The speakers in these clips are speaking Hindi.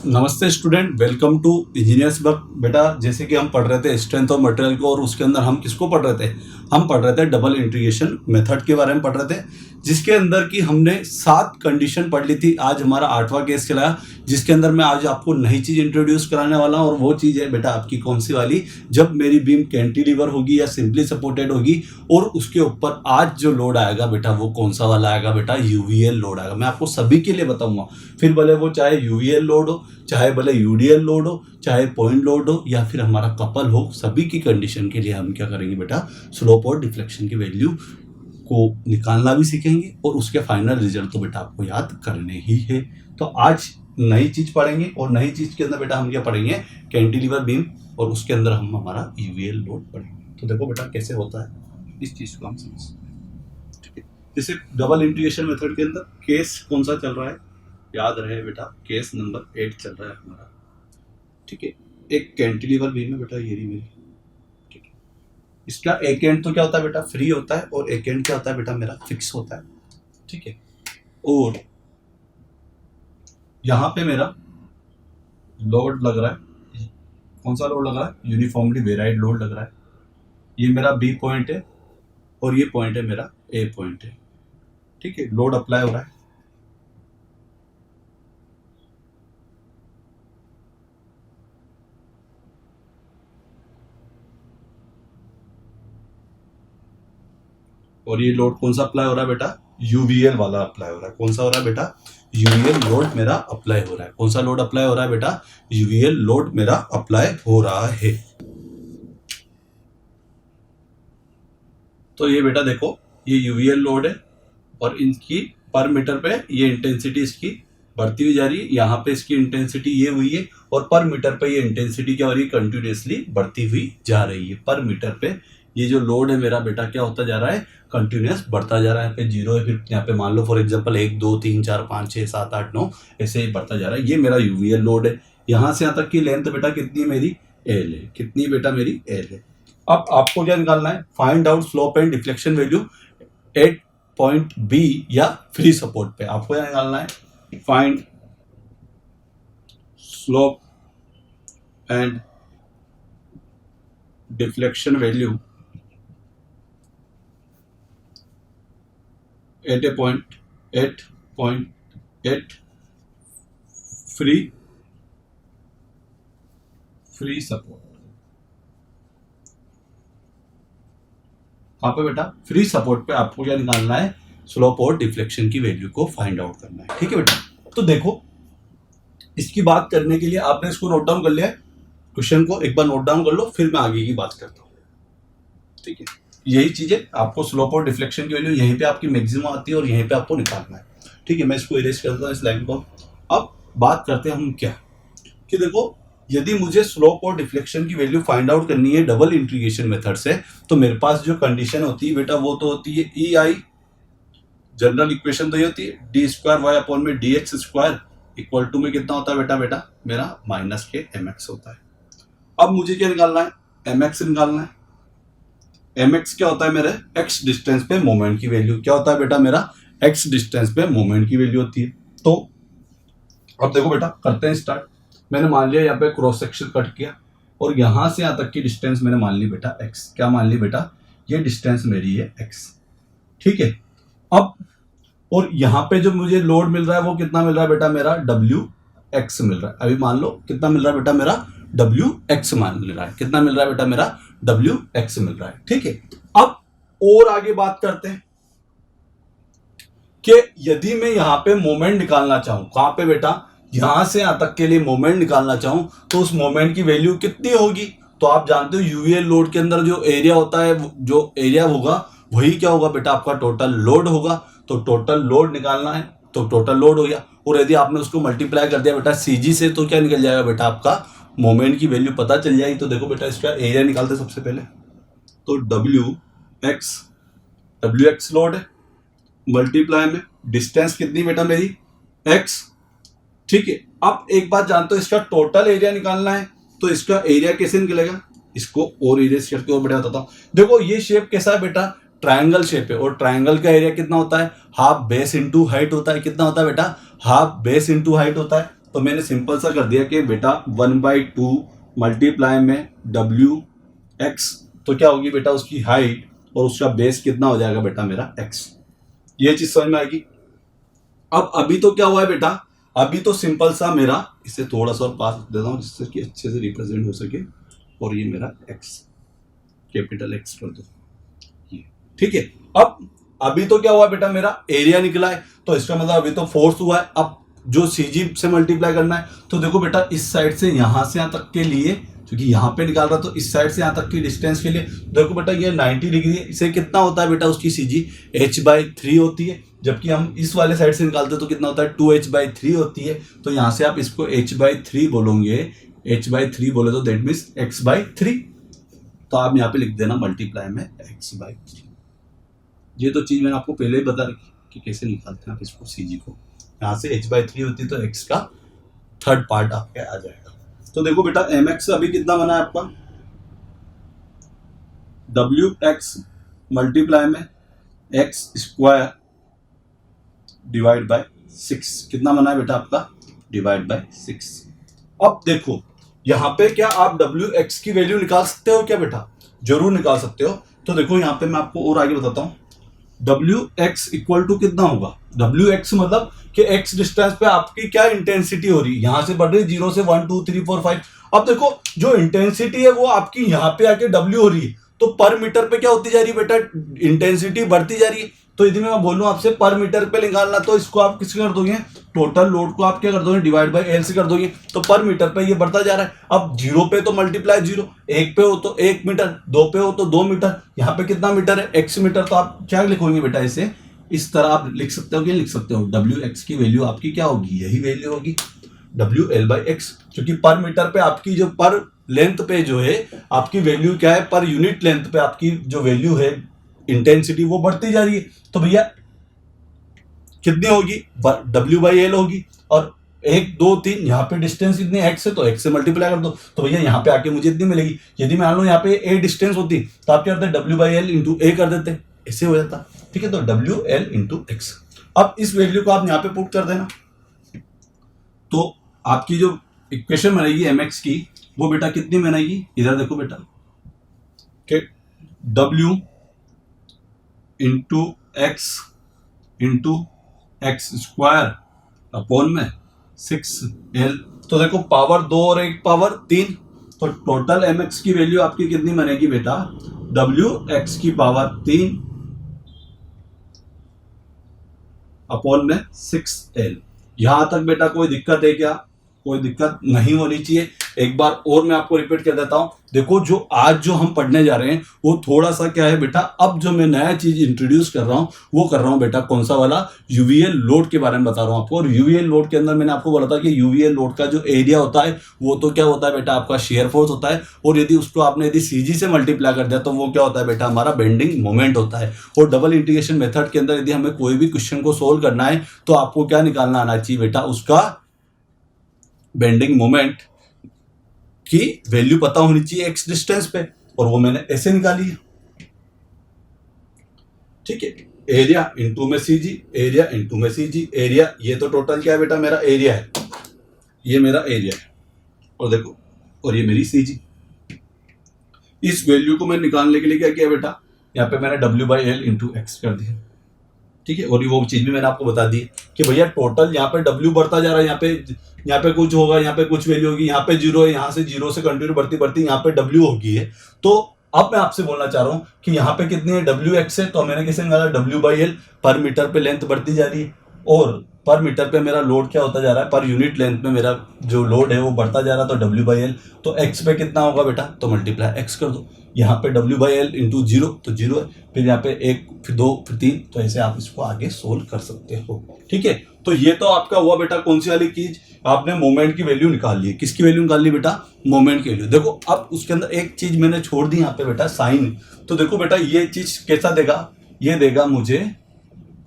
नमस्ते student, welcome to engineers work. बेटा जैसे कि हम पढ़ रहे थे स्ट्रेंथ ऑफ मटेरियल को, और उसके अंदर हम किसको पढ़ रहे थे? हम पढ़ रहे थे डबल इंटीग्रेशन मेथड के बारे में पढ़ रहे थे, जिसके अंदर की हमने 7 कंडीशन पढ़ ली थी। आज हमारा 8वां केस चला, जिसके अंदर मैं आज आपको नई चीज़ इंट्रोड्यूस कराने वाला हूँ। और वो चीज़ है बेटा आपकी कौन सी वाली, जब मेरी बीम कैंटिलीवर होगी या सिंपली सपोर्टेड होगी और उसके ऊपर आज जो लोड आएगा बेटा वो कौन सा वाला आएगा बेटा, यूवीएल लोड आएगा। मैं आपको सभी के लिए बताऊंगा, फिर भले वो चाहे यूवीएल लोड हो, चाहे भले यूडीएल लोड हो, चाहे पॉइंट लोड हो, या फिर हमारा कपल हो, सभी की कंडीशन के लिए हम क्या करेंगे बेटा, स्लोप और डिफ्लेक्शन की वैल्यू को निकालना भी सीखेंगे और उसके फाइनल रिजल्ट तो बेटा आपको याद करने ही है। तो आज नई चीज पढ़ेंगे, और नई चीज के अंदर बेटा हम क्या पढ़ेंगे, कैंटिलीवर बीम, और उसके अंदर हम हमारा यूवीएल लोड पढ़ेंगे। तो देखो बेटा कैसे होता है, इस चीज को हम समझते हैं। ठीक है, जैसे डबल इंटीग्रेशन मेथड के अंदर केस कौन सा चल रहा है, याद रहे बेटा, केस नंबर 8 चल रहा है हमारा। ठीक है, एक कैंटिलीवर बीम है बेटा, ये रही मेरी। ठीक है, इसका एक एंड तो क्या होता है बेटा, फ्री होता है, और एक एंड क्या होता है बेटा मेरा, फिक्स होता है। ठीक है, और यहां पे मेरा लोड लग रहा है, कौन सा लोड लग रहा है, यूनिफॉर्मली वेराइड लोड लग रहा है। ये मेरा बी पॉइंट है और ये पॉइंट है मेरा ए पॉइंट है। ठीक है, लोड अप्लाई हो रहा है। और ये लोड कौन सा अप्लाई हो रहा है बेटा, यूवीएल वाला अप्लाई हो रहा है। कौन सा हो रहा है बेटा, यूवीएल लोड मेरा अप्लाई हो रहा है। कौन सा लोड अप्लाई हो रहा है बेटा, यूवीएल लोड मेरा अप्लाई हो रहा है। तो ये बेटा देखो, ये यूवीएल लोड है और इनकी पर मीटर पे ये इंटेंसिटी इसकी बढ़ती हुई जा रही है। यहाँ पे इसकी इंटेंसिटी ये हुई है, और पर मीटर पे ये इंटेंसिटी क्या हो रही है, कंटिन्यूसली बढ़ती हुई जा रही है। पर मीटर पे ये जो लोड है मेरा बेटा क्या होता जा रहा है, कंटिन्यूस बढ़ता जा रहा है। पे जीरो है, फिर यहाँ पे मान लो फॉर एग्जांपल 1 2 3 4 5 6 7 8 9 ऐसे ही बढ़ता जा रहा है। ये मेरा यूवीएल लोड है। यहाँ से यहाँ तक की लेंथ बेटा कितनी है मेरी, एल है। कितनी बेटा मेरी, एल है। अब आपको क्या निकालना है, find out slope and deflection value at point B या फ्री सपोर्ट पे। आपको क्या निकालना है, find slope and deflection value at A point 8.8 free support. कहाँ पे बेटा, फ्री सपोर्ट पे आपको क्या निकालना है, स्लोप और डिफ्लेक्शन की वैल्यू को फाइंड आउट करना है। ठीक है बेटा, तो देखो इसकी बात करने के लिए आपने इसको नोट डाउन कर लिया है, क्वेश्चन को एक बार नोट डाउन कर लो, फिर मैं आगे की बात करता हूँ। ठीक है, यही चीज है, आपको स्लोप और डिफ्लेक्शन की वैल्यू यहीं पे आपकी मैक्सिमम आती है और यहीं पे आपको निकालना है। ठीक है, मैं इसको इरेज करता हूँ इस लाइन को। अब बात करते हैं हम क्या, कि देखो यदि मुझे स्लोप और डिफ्लेक्शन की वैल्यू फाइंड आउट करनी है डबल इंटीग्रेशन मेथड से, तो मेरे पास जो कंडीशन होती है बेटा वो तो होती है ई आई, जनरल इक्वेशन तो ये होती है डी स्क्वायर वाई अपॉन में D X square equal to में कितना होता है बेटा, बेटा मेरा माइनस के एम एक्स होता है। अब मुझे क्या निकालना है, एम एक्स निकालना है। एम एक्स क्या होता है मेरे, एक्स डिस्टेंस पे मोमेंट की वैल्यू। क्या होता है बेटा मेरा, एक्स डिस्टेंस पे मोमेंट की वैल्यू होती है। तो अब देखो बेटा करते हैं स्टार्ट। मैंने मान लिया यहाँ पे क्रॉस सेक्शन कट किया, और यहां से यहां तक की डिस्टेंस मैंने मान ली बेटा एक्स। क्या मान ली बेटा, ये डिस्टेंस मेरी है एक्स। ठीक है, अब और यहाँ पे जो मुझे लोड मिल रहा है वो कितना मिल रहा है बेटा, मेरा डब्ल्यू एक्स मिल रहा है। अभी मान लो कितना मिल रहा है बेटा, मेरा डब्ल्यू एक्स मान मिल रहा है। कितना मिल रहा है बेटा, मेरा डब्ल्यू एक्स मिल रहा है। ठीक है, अब और आगे बात करते हैं कि यदि मैं यहाँ पे मोमेंट निकालना चाहूं, कहां पे बेटा, यहां से यहां तक के लिए मोमेंट निकालना चाहूं, तो उस मोमेंट की वैल्यू कितनी होगी। तो आप जानते हो यूवीएल लोड के अंदर जो एरिया होता है, जो एरिया होगा वही क्या होगा बेटा, आपका टोटल लोड होगा। तो टोटल लोड निकालना है, तो टोटल लोड हो गया, और यदि आपने उसको मल्टीप्लाई कर दिया बेटा सीजी से, तो क्या निकल जाएगा बेटा, आपका मोमेंट की वैल्यू पता चल जाएगी। तो देखो बेटा इसका एरिया निकालते सबसे पहले, तो डब्ल्यू एक्स लोड है, मल्टीप्लाई में डिस्टेंस कितनी बेटा मेरी, एक्स। ठीक है, अब एक बात जानते हो, इसका टोटल एरिया निकालना है, तो इसका एरिया कैसे निकलेगा, इसको और इरेज करके और बढ़िया बताता हूं। देखो ये शेप कैसा है बेटा, ट्रायंगल शेप है, और ट्रायंगल का एरिया कितना होता है, हाफ बेस इंटू हाइट होता है। कितना होता है बेटा, हाफ बेस इंटू हाइट होता है। तो मैंने सिंपल सा कर दिया कि बेटा 1/2 मल्टीप्लाई में WX, तो क्या होगी बेटा उसकी हाइट और उसका बेस कितना हो जाएगा बेटा मेरा X। ये चीज समझ में आएगी। अब अभी तो क्या हुआ है बेटा, अभी तो सिंपल सा मेरा, इसे थोड़ा सा और पास रख देता हूं जिससे कि अच्छे से रिप्रेजेंट हो सके, और ये मेरा X, कैपिटल X कर दो ये, ठीक है। अब अभी तो क्या हुआ बेटा, मेरा एरिया निकला है, तो इसका मतलब अभी तो फोर्स हुआ है। अब जो CG से मल्टीप्लाई करना है, तो देखो बेटा इस साइड से यहां से यहां तक के लिए, क्योंकि यहां पे निकाल रहा, तो इस साइड से यहां तक की डिस्टेंस के लिए देखो बेटा ये 90 डिग्री है, इसे कितना होता है बेटा उसकी CG h/3 होती है। जबकि हम इस वाले साइड से निकालते हैं तो कितना होता है 2h/3 होती है। तो यहां से आप इसको h/3 बोलोगे, h/3 बोले तो दैट मीन्स x/3। तो आप यहाँ पे लिख देना मल्टीप्लाई में x/3। ये तो चीज मैंने आपको पहले ही बता रखी कि कैसे निकालते हैं आप इसको CG को। यहाँ से h/3 होती है तो x का थर्ड पार्ट आपके आ जाएगा। तो देखो बेटा mx अभी कितना बना है आपका, wx मल्टीप्लाई में x² डिवाइड बाय 6, कितना बना है बेटा आपका डिवाइड बाय 6। अब देखो यहाँ पे क्या आप wx की वैल्यू निकाल सकते हो क्या बेटा, जरूर निकाल सकते हो। तो देखो यहाँ पे मैं आपको और आगे बताता हूँ, wx इक्वल टू कितना होगा, wx मतलब कि x डिस्टेंस पे आपकी क्या इंटेंसिटी हो रही है, यहां से बढ़ रही है 0 से 1 2 3 4 5। अब देखो जो इंटेंसिटी है वो आपकी यहाँ पे आके w हो रही है, तो पर मीटर पे क्या होती जा रही है बेटा, इंटेंसिटी बढ़ती जा रही है। तो यदि मैं बोलूं आपसे पर मीटर पे निकालना, तो इसको आप किससे कर दोगे, टोटल लोड को आप क्या कर दोगे डिवाइड बाय L से कर दोगे, तो पर मीटर पे ये बढ़ता जा रहा है। अब 0 पे तो मल्टीप्लाई 0, 1 पे हो तो 1 मीटर, 2 पे हो तो 2 मीटर, यहाँ पे कितना मीटर है x मीटर। तो आप क्या लिखोगे बेटा, इसे इस तरह आप लिख सकते हो, क्या लिख सकते हो, wx की वैल्यू आपकी क्या होगी, यही वैल्यू होगी WL/x, क्योंकि पर मीटर पे आपकी जो पर लेंथ पे जो है आपकी वैल्यू क्या है, पर यूनिट लेंथ पे आपकी जो वैल्यू है इंटेंसिटी वो बढ़ती जा रही है। तो भैया कितनी होगी, W/L होगी। और 1 2 3 यहाँ पे डिस्टेंस इतनी x है, तो x से मल्टीप्लाई कर दो, तो भैया यहाँ पे आके मुझे इतनी मिलेगी। यदि मान लो यहाँ पे a डिस्टेंस होती तो आप क्या करते W/L इंटू a कर देते, ऐसे हो जाता, ठीक है। तो WL इंटू x। अब इस वैल्यू को आप यहाँ पे पुट कर देना, तो आपकी जो इक्वेशन बनेगी mx की, वो बेटा कितनी बनेगी, इधर देखो बेटा कि W into x into x² upon में 6L। तो देखो पावर 2 और 1 पावर 3, तो टोटल mx की वैल्यू आपकी कितनी बनेगी बेटा, wx की पावर 3 अपॉन में 6L। यहां तक बेटा कोई दिक्कत है क्या, कोई दिक्कत नहीं होनी चाहिए। एक बार और मैं आपको रिपीट कर देता हूं, देखो जो आज जो हम पढ़ने जा रहे हैं वो थोड़ा सा क्या है बेटा, अब जो मैं नया चीज इंट्रोड्यूस कर रहा हूं वो कर रहा हूं बेटा कौन सा वाला, यूवीएल लोड के बारे में बता रहा हूं आपको। और यूवीएल लोड के अंदर मैंने आपको बोला था कि यूवीएल लोड का जो एरिया होता है वो तो क्या होता है बेटा आपका शेयर फोर्स होता है, और यदि उसको आपने यदि CG से मल्टीप्लाई कर दिया तो वो क्या होता है बेटा हमारा बेंडिंग मोमेंट होता है। और डबल इंटीग्रेशन मेथड के अंदर यदि हमें कोई भी क्वेश्चन को सोल्व करना है तो आपको क्या निकालना आना चाहिए बेटा, उसका बेंडिंग मोमेंट की वैल्यू पता होनी चाहिए x डिस्टेंस पे, और वो मैंने ऐसे निकाली है, ठीक है। एरिया इनटू में CG, एरिया इनटू में CG, एरिया ये तो टोटल क्या है बेटा मेरा एरिया है, ये मेरा एरिया है, और देखो और ये मेरी CG। इस वैल्यू को मैं निकालने के लिए क्या किया बेटा, यहाँ पे मैंने W/L इंटू x कर दिया, ठीक है। और वो चीज भी मैंने आपको बता दी कि भैया टोटल यहाँ पे W बढ़ता जा रहा है, यहाँ पे कुछ होगा, यहाँ पे कुछ वैल्यू होगी, यहाँ पे 0 है, यहाँ से 0 से कंटिन्यू बढ़ती बढ़ती यहाँ पे W होगी है। तो अब मैं आपसे बोलना चाह रहा हूँ कि यहाँ पे कितनी है WX है, तो मैंने कैसे निकाला W/L, पर मीटर पे लेंथ बढ़ती जा रही है, और पर मीटर पे मेरा लोड क्या होता जा रहा है, पर यूनिट लेंथ में मेरा जो लोड है वो बढ़ता जा रहा है, तो W/L, तो x पे कितना होगा बेटा, तो मल्टीप्लाई x कर दो, यहाँ पे W/L इंटू 0 तो 0 है, फिर यहाँ पे 1 फिर 2 फिर 3, तो ऐसे आप इसको आगे सोल्व कर सकते हो, ठीक है। तो ये तो आपका हुआ बेटा कौन सी वाली चीज, आपने मोमेंट की वैल्यू निकाल ली। किसकी वैल्यू निकाल ली बेटा, मोमेंट की वैल्यू। देखो अब उसके अंदर एक चीज मैंने छोड़ दी यहाँ पे बेटा, साइन। तो देखो बेटा ये चीज कैसा देगा, ये देगा मुझे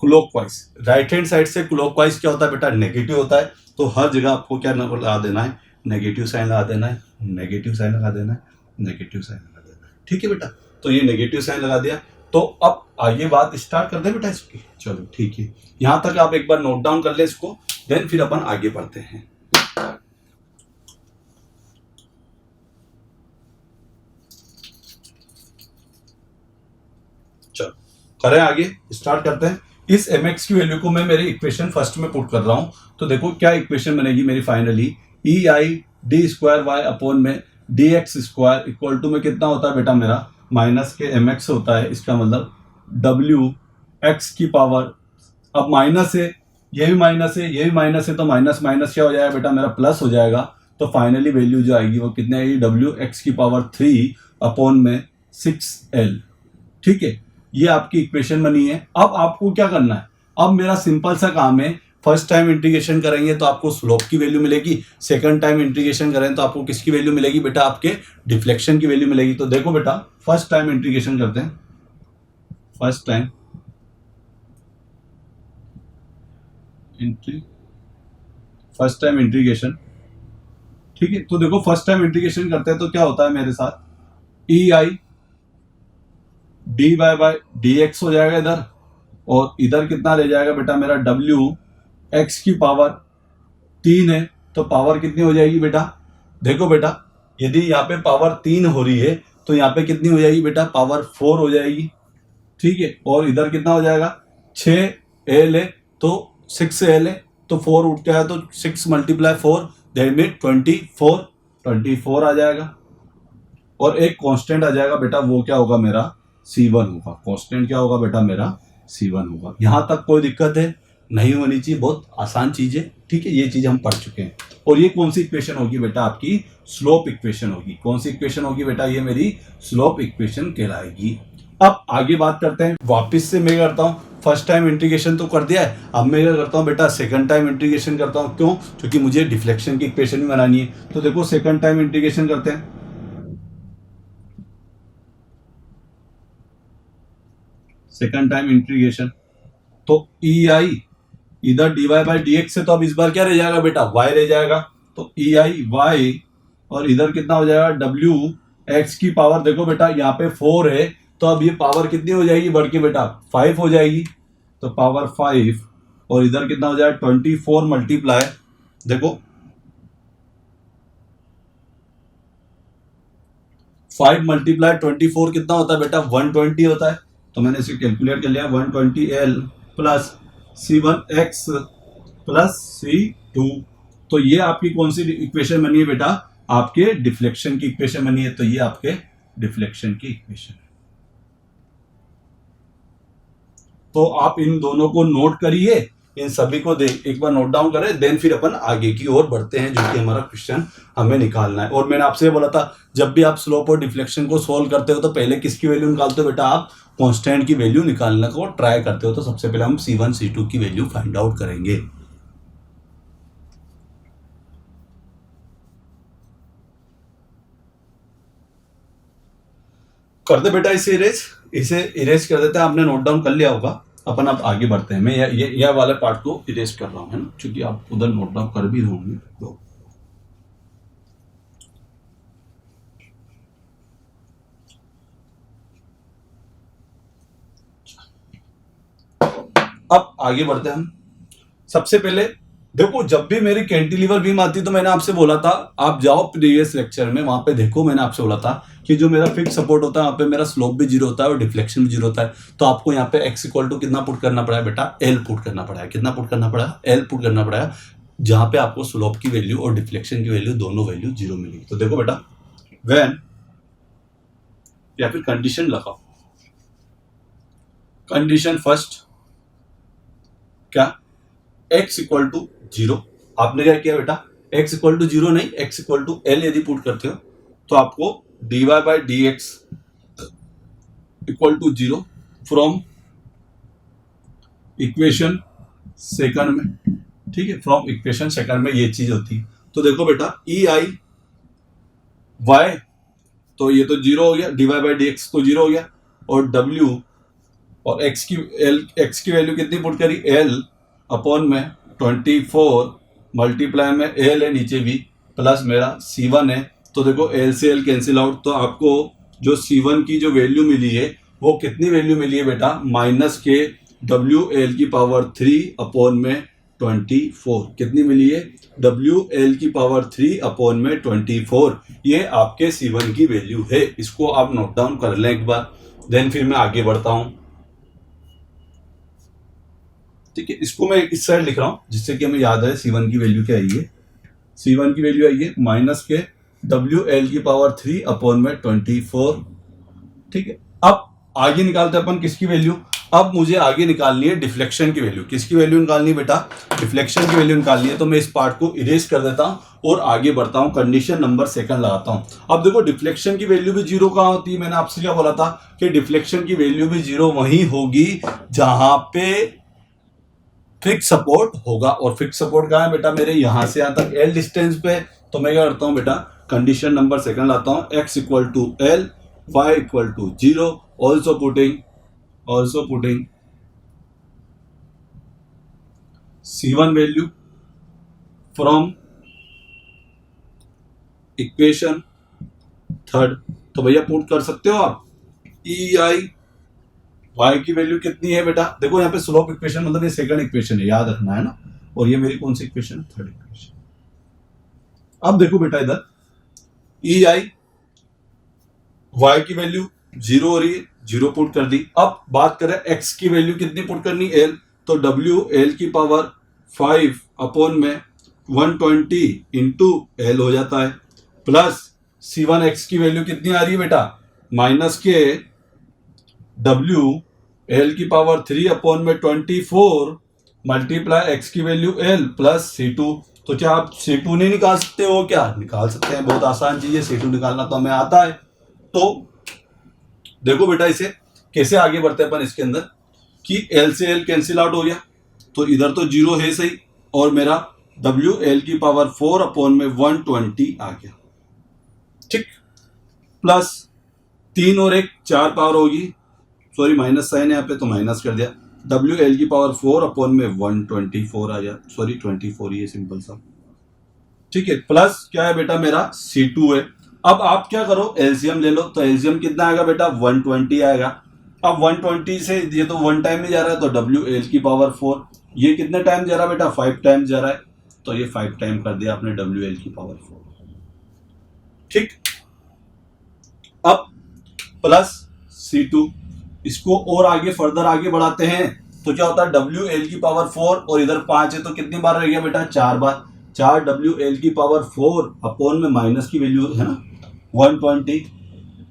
क्लॉकवाइज, राइट हैंड साइड से क्लॉकवाइज क्या होता है बेटा, नेगेटिव होता है। तो हर जगह आपको क्या लगा देना है, नेगेटिव साइन लगा देना है, नेगेटिव साइन लगा देना है, नेगेटिव साइन लगा देना है, ठीक है बेटा। तो ये नेगेटिव साइन लगा दिया, तो अब आगे बात स्टार्ट कर दे बेटा इसकी, चलो ठीक है। यहां तक आप एक बार नोट डाउन कर ले इसको, देन फिर अपन आगे बढ़ते हैं। करें आगे, स्टार्ट करते हैं। इस mx की वैल्यू को मैं मेरी इक्वेशन फर्स्ट में पुट कर रहा हूं। तो देखो क्या इक्वेशन बनेगी मेरी finally, E I D square Y upon में D X square equal to में कितना होता है बेटा मेरा माइनस के mx होता है। इसका मतलब w x की पावर, अब माइनस है, ये भी माइनस है, ये भी माइनस है, तो माइनस माइनस क्या हो जाएगा बेटा मेरा प्लस हो जाएगा। तो फाइनली वैल्यू जो आएगी वो कितनी आएगी, डब्ल्यू एक्स की पावर 3 अपॉन में 6l। ठीक है, ये आपकी इक्वेशन बनी है। अब आपको क्या करना है, अब मेरा सिंपल सा काम है, फर्स्ट टाइम इंटीग्रेशन करेंगे तो आपको स्लोप की वैल्यू मिलेगी, सेकंड टाइम इंटीग्रेशन करें तो आपको किसकी वैल्यू मिलेगी बेटा, आपके डिफ्लेक्शन की वैल्यू मिलेगी। तो देखो बेटा फर्स्ट टाइम इंटीग्रेशन करते हैं, फर्स्ट टाइम इंटीग्रेशन। ठीक है, तो देखो फर्स्ट टाइम इंटीग्रेशन करते हैं तो क्या होता है मेरे साथ, E I D Y by D X हो जाएगा इधर, और इधर कितना रह जाएगा बेटा मेरा डब्ल्यू एक्स की पावर 3 है, तो पावर कितनी हो जाएगी बेटा, देखो बेटा यदि यहाँ पे पावर 3 हो रही है तो यहाँ पे कितनी हो जाएगी बेटा, पावर 4 हो जाएगी। ठीक है, और इधर कितना हो जाएगा 6l है तो 6l है, तो 4 उठ के आया तो 6 मल्टीप्लाई 4 दैट मीन 24 आ जाएगा। और एक कांस्टेंट आ जाएगा बेटा, वो क्या होगा मेरा C1 होगा। कांस्टेंट क्या होगा बेटा मेरा C1 होगा। यहां तक कोई दिक्कत है नहीं होनी चाहिए, बहुत आसान चीज है। ठीक है, ये चीज हम पढ़ चुके हैं। और ये कौन सी इक्वेशन होगी बेटा, आपकी स्लोप इक्वेशन होगी। कौन सी इक्वेशन होगी बेटा, ये मेरी स्लोप इक्वेशन कहलाएगी। अब आगे बात करते हैं, वापस से मैं करता हूं, फर्स्ट टाइम इंटीग्रेशन तो कर दिया है, अब मैं क्या करता हूं बेटा, सेकंड टाइम इंटीग्रेशन करता हूं। क्यों, क्योंकि मुझे डिफ्लेक्शन की इक्वेशन भी बनानी है। तो देखो सेकंड टाइम इंटीग्रेशन करते हैं, सेकंड टाइम इंटीग्रेशन। तो ई आई इधर D Y by D X से, तो अब इस बार क्या रह जाएगा बेटा, वाई रह जाएगा। तो ई आई वाई, और इधर कितना हो जाएगा डब्ल्यू एक्स की पावर, देखो बेटा यहाँ पे 4 है, तो अब ये पावर कितनी हो जाएगी बढ़ के बेटा 5 हो जाएगी, तो पावर 5, और इधर कितना हो जाएगा 24 मल्टीप्लाई, देखो 5 मल्टीप्लाई 24 कितना होता है बेटा 120 होता है। तो मैंने इसे कैलकुलेट कर लिया, 120l plus C1x plus C2। तो ये आपकी कौन सी इक्वेशन बनी है बेटा, आपके डिफ्लेक्शन की इक्वेशन बनी है। तो ये आपके डिफ्लेक्शन की इक्वेशन है। तो आप इन दोनों को नोट करिए, इन सभी को एक बार नोट डाउन करें, देन फिर अपन आगे की ओर बढ़ते हैं, जो कि हमारा क्वेश्चन हमें निकालना है। और मैंने आपसे बोला था, जब भी आप स्लोप और डिफ्लेक्शन को सोल्व करते हो तो पहले किसकी वैल्यू निकालते हो बेटा, आप कांस्टेंट की वैल्यू निकालने को ट्राई करते हो। तो सबसे पहले हम C1 C2 की वैल्यू फाइंड आउट करेंगे। कर दे बेटा इसे इरेज कर देते हैं। आपने नोट डाउन कर लिया होगा। अपन अब आगे बढ़ते हैं। मैं यह वाले पार्ट को इरेज कर रहा हूं, है ना, क्योंकि आप उधर नोट डाउन कर भी होंगे। तो अब आगे बढ़ते हैं हम। सबसे पहले देखो, जब भी मेरी कैंटिलीवर बीम आती तो मैंने आपसे बोला था, आप जाओ प्रीवियस लेक्चर में, वहां पे देखो, मैंने आपसे बोला था कि जो मेरा फिक्स सपोर्ट होता है वहां पे मेरा स्लोप भी 0 होता है और डिफ्लेक्शन भी 0 होता है। तो आपको यहाँ पे x इक्वल टू कितना पुट करना पड़ा है बेटा, l पुट करना पड़ा है। कितना पुट करना पड़ा है, l पुट करना पड़ा है, जहां पे आपको स्लोप की वैल्यू और डिफ्लेक्शन की वैल्यू दोनों वैल्यू 0 मिलेगी। तो देखो बेटा, व्हेन, या फिर कंडीशन लगाओ, कंडीशन फर्स्ट क्या, x इक्वल टू 0। आपने क्या किया बेटा, x इक्वल टू 0 नहीं, x इक्वल टू l यदि पुट करते हो तो आपको dy by D X equal to 0 from equation second में। ठीक है, फ्रॉम इक्वेशन सेकंड में ये चीज होती है। तो देखो बेटा, ई आई वाई, तो ये तो 0 हो गया, dy बाई डी एक्स तो 0 हो गया, और w और x की वैल्यू कितनी पुट करी, l अपॉन में 24 मल्टीप्लाई में l है नीचे भी, प्लस मेरा C1 है। तो देखो l से l कैंसिल आउट, तो आपको जो C1 की जो वैल्यू मिली है वो कितनी वैल्यू मिली है बेटा, माइनस के WL की पावर 3 अपॉन में 24। कितनी मिली है, WL की पावर 3 अपॉन में 24। ये आपके C1 की वैल्यू है। इसको आप नोट डाउन कर लें एक बार, देन फिर मैं आगे बढ़ता हूं। ठीक है, इसको मैं इस साइड लिख रहा हूं जिससे कि हमें याद है C1 की वैल्यू क्या आई है। C1 की वैल्यू आई है माइनस के WL⁻³ अपॉन में 24। ठीक है, अब आगे निकालते हैं अपन किसकी वैल्यू। अब मुझे आगे निकालनी है डिफ्लेक्शन की वैल्यू। किसकी वैल्यू निकालनी है बेटा, डिफ्लेक्शन की वैल्यू निकालनी है। तो मैं इस पार्ट को इरेज कर देता हूं और आगे बढ़ता हूं, कंडीशन नंबर सेकंड लगाता हूं। अब देखो डिफ्लेक्शन की वैल्यू भी जीरो कहां होती है, मैंने आपसे क्या बोला था कि डिफ्लेक्शन की वैल्यू भी जीरो वहीं होगी जहां पे फिक्स सपोर्ट होगा। और फिक्स सपोर्ट कहां है बेटा, मेरे यहां से यहां तक L डिस्टेंस पे। तो मैं क्या करता हूं बेटा, कंडीशन नंबर सेकंड लाता हूं, x equal to L, y equal to 0, also putting C1 value from equation third. तो भैया पुट कर सकते हो आप, EI y की वैल्यू कितनी है बेटा, देखो यहाँ पे स्लोप इक्वेशन मतलब ये सेकंड इक्वेशन है, याद रखना है ना। और ये मेरी कौन सी इक्वेशन है, थर्ड इक्वेशन। अब देखो बेटा इधर EI y की वैल्यू 0 हो रही है, 0 पुट कर दी। अब बात करें x की वैल्यू कितनी पुट करनी, L। तो WL⁻5 अपॉन में 120 इंटू L हो जाता है, प्लस C1x की वैल्यू कितनी आ रही है बेटा, माइनस के WL⁻3 अपॉन में 24 मल्टीप्लाई x की वैल्यू L प्लस C2। तो क्या आप C2 नहीं निकाल सकते हो, क्या निकाल सकते हैं, बहुत आसान चीज है, C2 निकालना तो हमें आता है। तो देखो बेटा इसे कैसे आगे बढ़ते हैं अपन इसके अंदर, कि L से L कैंसिल आउट हो गया, तो इधर तो 0 है सही, और मेरा WL⁻4 अपॉन में 120 आ गया। ठीक, प्लस 3 और 1 4 पावर होगी, सॉरी माइनस साइन है यहाँ पे तो माइनस कर दिया, WL⁻4 अपॉन में 124 आ गया, सॉरी 24 ही है सिंपल सा। ठीक है, प्लस क्या है बेटा मेरा C2 है। अब आप क्या करो, एलसीएम ले लो। तो एलसीएम कितना आएगा बेटा, 120 आएगा। अब 120 से ये तो 1 टाइम में जा रहा है, तो WL⁻4 ये कितने टाइम जा रहा है बेटा, 5 टाइम जा रहा है, तो ये 5 टाइम कर दिया आपने WL⁻4। ठीक, अब प्लस C2, इसको और आगे फर्दर आगे बढ़ाते हैं तो क्या होता है, WL⁻4 और इधर 5 है तो कितनी बार रह गया बेटा, 4 बार। 4 WL⁻4 अपॉन में माइनस की वैल्यू है ना 120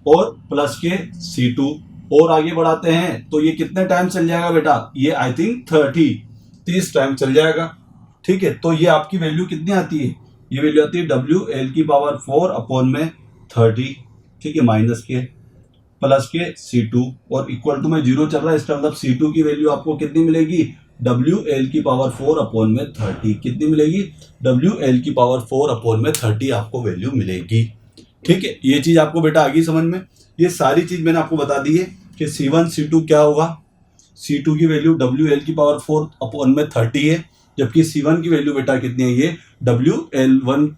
और प्लस के C2 और आगे बढ़ाते हैं तो ये कितने टाइम चल जाएगा बेटा, ये आई थिंक 30 टाइम चल जाएगा। ठीक है, तो ये आपकी वैल्यू कितनी आती है, ये वैल्यू आती है WL⁻4 अपॉन में 30। ठीक है, माइनस के प्लस के C2 और इक्वल टू में 0 चल रहा है, इसका मतलब C2 की वैल्यू आपको कितनी मिलेगी, WL⁻4 अपॉन में 30। कितनी मिलेगी, WL⁻4 अपॉन में 30 आपको वैल्यू मिलेगी। ठीक है, ये चीज आपको बेटा आगे समझ में, ये सारी चीज मैंने आपको बता दी है कि C1 C2 क्या होगा। C2 की वैल्यू WL⁻4 अपॉन में 30 है, जबकि C1 की वैल्यू बेटा कितनी है, ये WL⁻³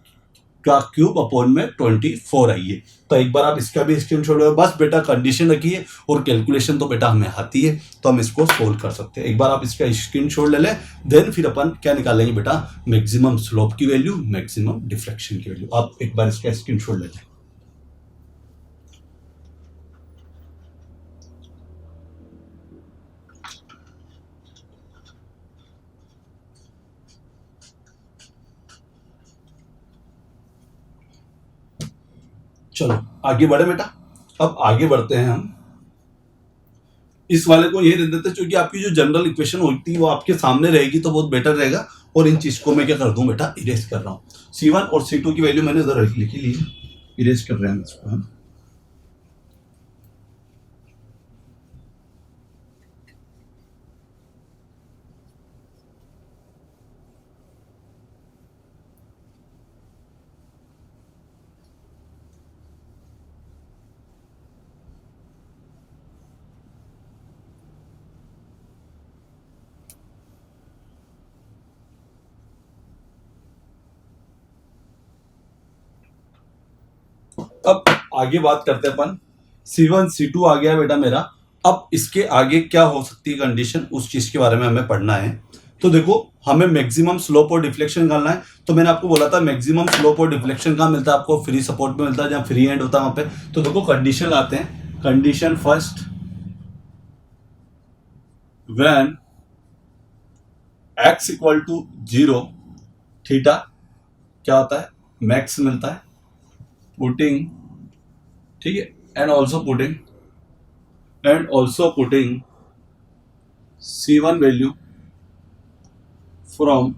अपॉन में 24 आई है। तो एक बार आप इसका भी स्क्रीनशॉट लो, बस बेटा कंडीशन रखिए और कैलकुलेशन तो बेटा हमें आती है तो हम इसको सोल्व कर सकते हैं। एक बार आप इसका स्क्रीनशॉट ले लें, देन फिर अपन क्या निकालेंगे बेटा, मैक्सिमम स्लोप की वैल्यू, मैक्सिमम डिफ्लेक्शन की वैल्यू। आप एक बार इसका स्क्रीनशॉट ले लें। चलो आगे बढ़े बेटा, अब आगे बढ़ते हैं हम। इस वाले को ये दे देते हैं, क्योंकि आपकी जो जनरल इक्वेशन होती है वो आपके सामने रहेगी तो बहुत बेटर रहेगा। और इन चीज को मैं क्या कर दूं बेटा, इरेज कर रहा हूं। C1 और C2 की वैल्यू मैंने उधर लिखी ली, इरेज कर रहे हैं इसको हम। अब आगे बात करते हैं अपन, C1 C2 आ गया बेटा मेरा। अब इसके आगे क्या हो सकती है कंडीशन, उस चीज के बारे में हमें पढ़ना है। तो देखो हमें मैक्सिमम स्लोप और डिफ्लेक्शन निकालना है। तो मैंने आपको बोला था मैक्सिमम स्लोप और डिफ्लेक्शन कहाँ मिलता है, आपको फ्री सपोर्ट में मिलता है, जहां फ्री एंड होता है वहां पे। तो देखो कंडीशन लाते हैं, condition first, when x equal to 0, theta क्या होता है, मैक्स मिलता है, पुटिंग, ठीक है, and also putting C1 value from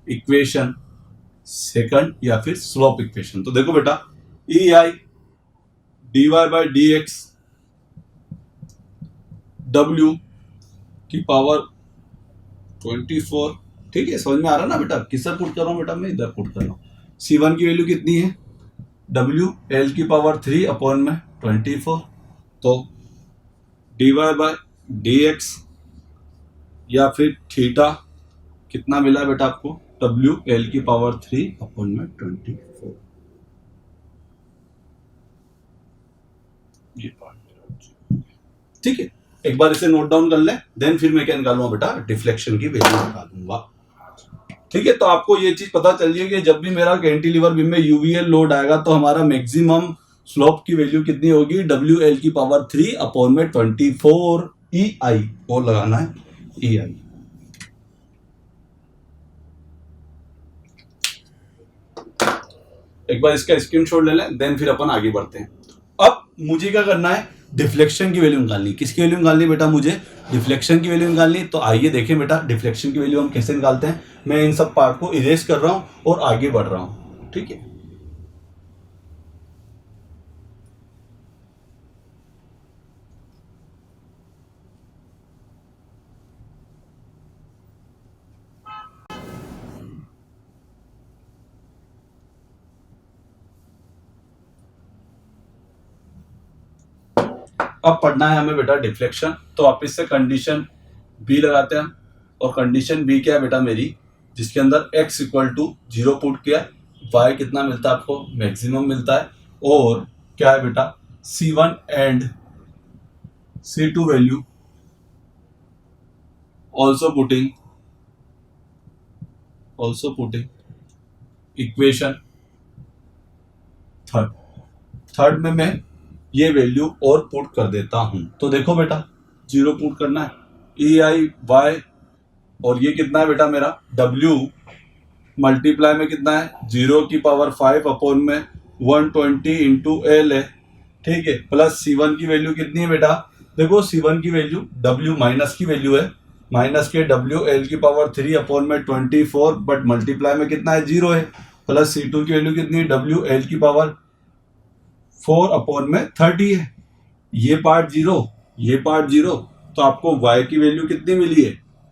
equation second या फिर स्लोप इक्वेशन। तो देखो बेटा, E I D Y by D X W की पावर 24, ठीक है, समझ में आ रहा ना बेटा, किससे पुट कर रहा हूं बेटा, मैं इधर पुट कर रहा हूं। C1 की वैल्यू कितनी है, W L की पावर 3 अपॉन में 24, तो D Y by D X या फिर थीटा कितना मिला बेटा आपको, W L की पावर 3 अपॉन में 24। ये ठीक है, एक बार इसे नोट डाउन कर ले, देन फिर मैं क्या निकालूंगा बेटा, डिफ्लेक्शन की वैल्यू निकालूंगा। ठीक है, तो आपको ये चीज पता चलिए कि जब भी मेरा कैंटिलीवर बीम में यूवीएल लोड आएगा तो हमारा मैक्सिमम स्लोप की वैल्यू कितनी होगी, WL की पावर 3 अपॉन में 24 EI, और लगाना है EI। एक बार इसका स्क्रीनशॉट ले लें, देन फिर अपन आगे बढ़ते हैं। अब मुझे क्या करना है, डिफ्लेक्शन की वैल्यू निकालनी। किसकी वैल्यू निकालनी बेटा, मुझे डिफ्लेक्शन की वैल्यू निकालनी। तो आइए देखें बेटा, डिफ्लेक्शन की वैल्यू हम कैसे निकालते हैं। मैं इन सब पार्ट को इरेज कर रहा हूं और आगे बढ़ रहा हूं, ठीक है। अब पढ़ना है हमें बेटा डिफ्लेक्शन, तो वापिस से कंडीशन बी लगाते हैं हम। और कंडीशन बी क्या है बेटा मेरी, जिसके अंदर x इक्वल टू 0 पुट किया, y कितना मिलता है आपको, मैक्सिमम मिलता है, और क्या है बेटा C1 and C2 value also putting equation third में मैं ये वैल्यू और पुट कर देता हूं। तो देखो बेटा, 0 पुट करना है, EI y, और ये कितना है बेटा मेरा W मल्टीप्लाई में कितना है, 0 की पावर 5 अपॉन में 120 इंटू एल है, ठीक है, प्लस C1 की वैल्यू कितनी है बेटा, देखो C1 की वैल्यू W माइनस की वैल्यू है, माइनस के W L की पावर 3 अपॉन में 24, बट मल्टीप्लाई में कितना है, 0 है, प्लस C2 की वैल्यू कितनी है, W L की पावर 4 अपॉन में 30 है। ये पार्ट 0, ये पार्ट 0, तो आपको y की वैल्यू कितनी मिली है,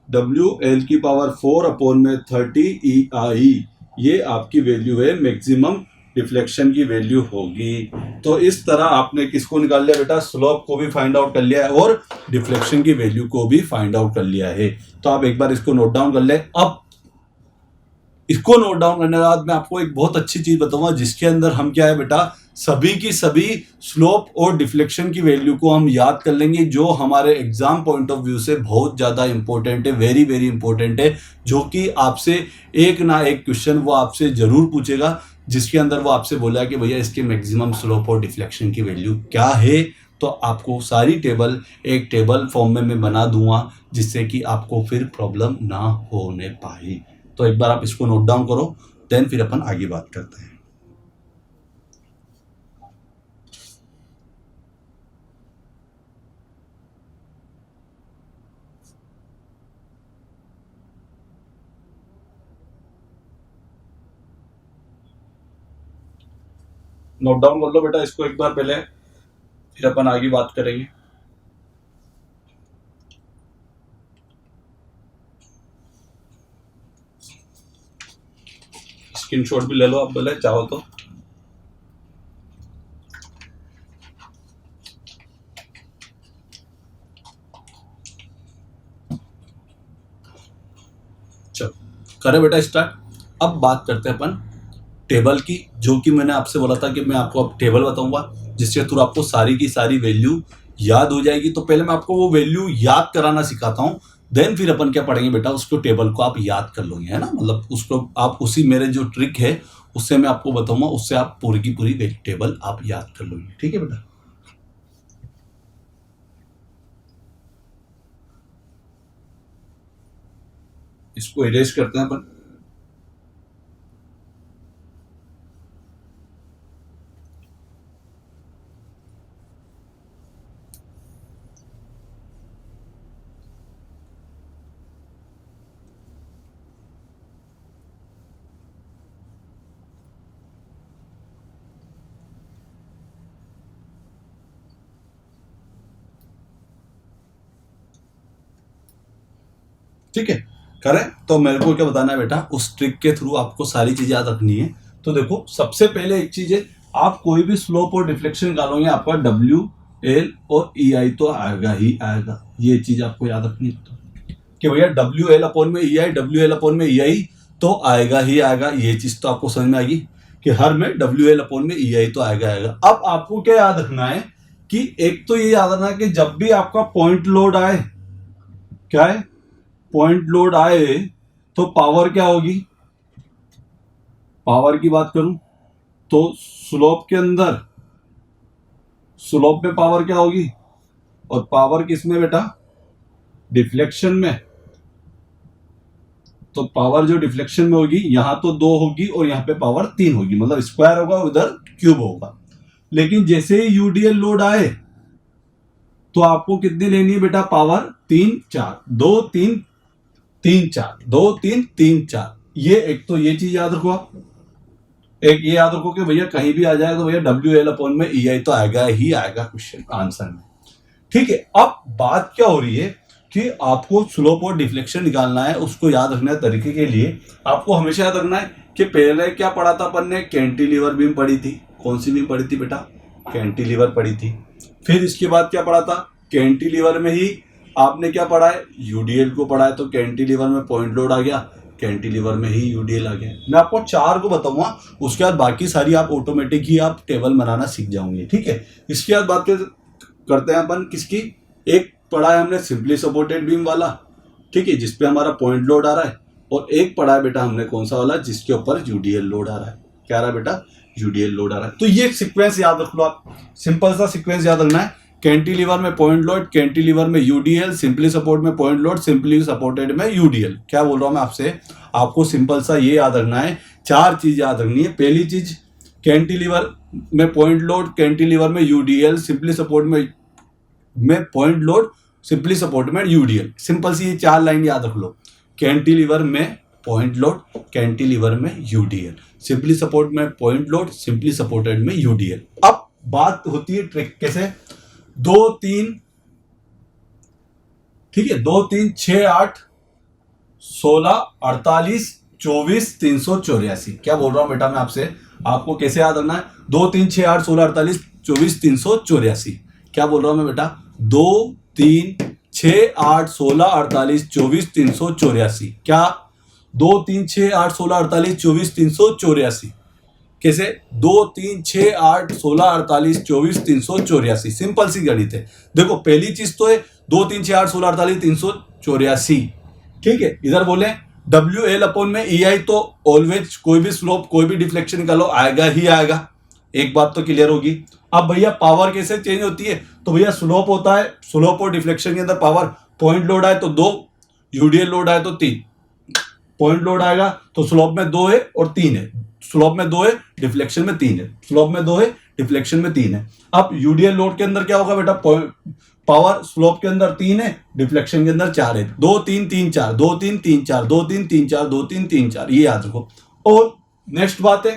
W L की पावर 4 अपॉन में 30 EI, ये आपकी वैल्यू है, मैक्सिमम डिफ्लेक्शन की वैल्यू होगी। तो इस तरह आपने किसको निकाल लिया बेटा, स्लोप को भी फाइंड आउट कर लिया है और डिफ्लेक्शन की वैल्यू को भी फाइंड आउट कर लिया है। तो आप एक बार इसको नोट डाउन कर ले। अब इसको नोट डाउन करने के बाद मैं आपको एक बहुत अच्छी चीज बताऊंगा, जिसके अंदर हम क्या है बेटा, सभी की सभी स्लोप और डिफ्लेक्शन की वैल्यू को हम याद कर लेंगे, जो हमारे एग्जाम पॉइंट ऑफ व्यू से बहुत ज्यादा इंपॉर्टेंट है, वेरी वेरी इंपॉर्टेंट है, जो कि आपसे एक ना एक क्वेश्चन वो आपसे जरूर पूछेगा, जिसके अंदर वो आपसे बोला कि भैया इसके मैक्सिमम स्लोप और डिफ्लेक्शन की वैल्यू क्या है। तो आपको सारी टेबल एक टेबल फॉर्म में मैं बना दूंगा, जिससे कि आपको फिर प्रॉब्लम ना होने पाए। तो एक बार आप इसको नोट डाउन करो, देन फिर अपन आगे बात करते हैं। नोट डाउन कर लो बेटा इसको एक बार पहले, फिर अपन आगे बात करेंगे। स्क्रीनशॉट भी ले लो आप बोले चाहो तो। चलो करें बेटा स्टार्ट। अब बात करते हैं अपन टेबल की, जो कि मैंने आपसे बोला था कि मैं आपको अब टेबल बताऊंगा, जिसके थ्रू आपको सारी की सारी वैल्यू याद हो जाएगी। तो पहले मैं आपको वो वैल्यू याद कराना सिखाता हूँ, देन फिर अपन क्या पढ़ेंगे बेटा, उसको टेबल को आप याद कर लोगे, है ना, मतलब उसको आप उसी मेरे जो ट्रिक है उससे मैं आपको बताऊंगा, उससे आप पूरी की पूरी टेबल आप याद कर लोगे, ठीक है बेटा। इसको इरेज करते हैं अपन। ठीक है, करें तो मेरे को क्या बताना है बेटा, उस ट्रिक के थ्रू आपको सारी चीजें याद रखनी है। तो देखो सबसे पहले एक चीज है, आप कोई भी स्लोप और डिफ्लेक्शन निकालोगे आपका डब्ल्यू एल और ई आई तो आएगा ही आएगा। ये चीज आपको याद रखनी है कि भैया डब्ल्यू एल अपॉन में ई आई, डब्ल्यू एल अपॉन में ई आई तो आएगा ही आएगा। ये चीज तो आपको समझ में आएगी कि हर में डब्ल्यू एल अपॉन में ई आई तो आएगा आएगा। अब आपको क्या याद रखना है कि एक तो ये याद रखना है कि जब भी आपका पॉइंट लोड आए, क्या है, पॉइंट लोड आए तो पावर क्या होगी, पावर की बात करूं तो स्लोप के अंदर, स्लोप में पावर क्या होगी, और पावर किस में बेटा, डिफ्लेक्शन में। तो पावर जो डिफ्लेक्शन में होगी यहां तो 2 होगी और यहां पे पावर 3 होगी, मतलब स्क्वायर होगा उधर क्यूब होगा। लेकिन जैसे ही यूडीएल लोड आए तो आपको कितनी लेनी है बेटा, पावर 3 4, 2 3 3 4, 2 3 3 4। ये एक तो ये चीज याद रखो आप। एक ये याद रखो कि भैया कहीं भी आ जाए तो भैया डब्ल्यू एल अपॉन में ई आई तो आएगा ही आएगा क्वेश्चन आंसर में। ठीक है, अब बात क्या हो रही है कि आपको स्लोप और डिफ्लेक्शन निकालना है। उसको याद रखना है तरीके के लिए आपको हमेशा याद रखना है कि पहले क्या पढ़ा था अपन ने, कैंटिलीवर बीम पढ़ी थी। कौन सी बीम पढ़ी थी बेटा, कैंटिलीवर पढ़ी थी। फिर इसके बाद क्या पढ़ा था, कैंटिलीवर में ही आपने क्या पढ़ा है, यूडीएल को पढ़ा है। तो कैंटिलीवर में पॉइंट लोड आ गया, कैंटिलीवर में ही यूडीएल आ गया। मैं आपको 4 को बताऊंगा, उसके बाद बाकी सारी आप ऑटोमेटिक ही आप टेबल बनाना सीख जाओगे। ठीक है, इसके बाद बात करते हैं अपन किसकी, एक पढ़ा है हमने सिंपली सपोर्टेड बीम वाला, ठीक है, जिसपे हमारा पॉइंट लोड आ रहा है। और एक पढ़ा है बेटा हमने कौन सा वाला, जिसके ऊपर यूडीएल लोड आ रहा है। क्या आ रहा है बेटा, यूडीएल लोड आ रहा है। तो ये सीक्वेंस याद रख लो आप, सिंपल सा सीक्वेंस याद रखना है। कैंटिलीवर में पॉइंट लोड, कैंटिलीवर में यूडीएल, सिंपली सपोर्ट में पॉइंट लोड, सिंपली सपोर्टेड में यूडीएल। क्या बोल रहा हूं मैं आपसे, आपको सिंपल सा ये याद रखना है, 4 चीज याद रखनी है। पहली चीज, कैंटिलीवर में पॉइंट लोड, कैंटिलीवर में यूडीएल, सिंपली सपोर्ट में पॉइंट लोड, सिंपली सपोर्ट में यूडीएल। सिंपल सी ये 4 लाइन याद रख लो, कैंटिलीवर में पॉइंट लोड, कैंटिलीवर में यूडीएल, सिंपली सपोर्ट में पॉइंट लोड, सिंपली सपोर्टेड में यूडीएल। अब बात होती है ट्रिक कैसे, 2 3, ठीक है, 2 3 6 8 16 48 24 384। क्या बोल रहा हूं बेटा मैं आपसे, आपको कैसे याद रखना है, 2 3 6 8 16 48 24 384। क्या बोल रहा हूं मैं बेटा, 2 3 6 8 16 48 24 384। क्या 2 3 6 8 16 48 24 384 कैसे, 2 3 6 8 16 48 24 384। सिंपल सी गणित है। देखो पहली चीज तो है 2 3 6 8 16 48 384। ठीक है, इधर बोले डब्ल्यू एल अपॉन में ई आई, तो ऑलवेज कोई भी स्लोप कोई भी डिफ्लेक्शन निकालो आएगा ही आएगा। एक बात तो क्लियर होगी। अब भैया पावर कैसे चेंज होती है, तो भैया स्लोप होता है, स्लोप और डिफ्लेक्शन के अंदर पावर, पॉइंट लोड आए तो 2, यूडीएल लोड आए तो 3। पॉइंट लोड आएगा तो स्लोप में 2 है और 3 है, स्लोप में 2 है डिफ्लेक्शन में 3 है, स्लोप में 2 है डिफ्लेक्शन में 3 है। अब यूडीएल लोड के अंदर क्या होगा बेटा, पावर स्लोप के अंदर 3 है, डिफ्लेक्शन के अंदर 4 है, 2 3 3 4, 2 3 3 4, 2 3 3 4, 2 3 3 4, ये याद रखो। और नेक्स्ट बात है,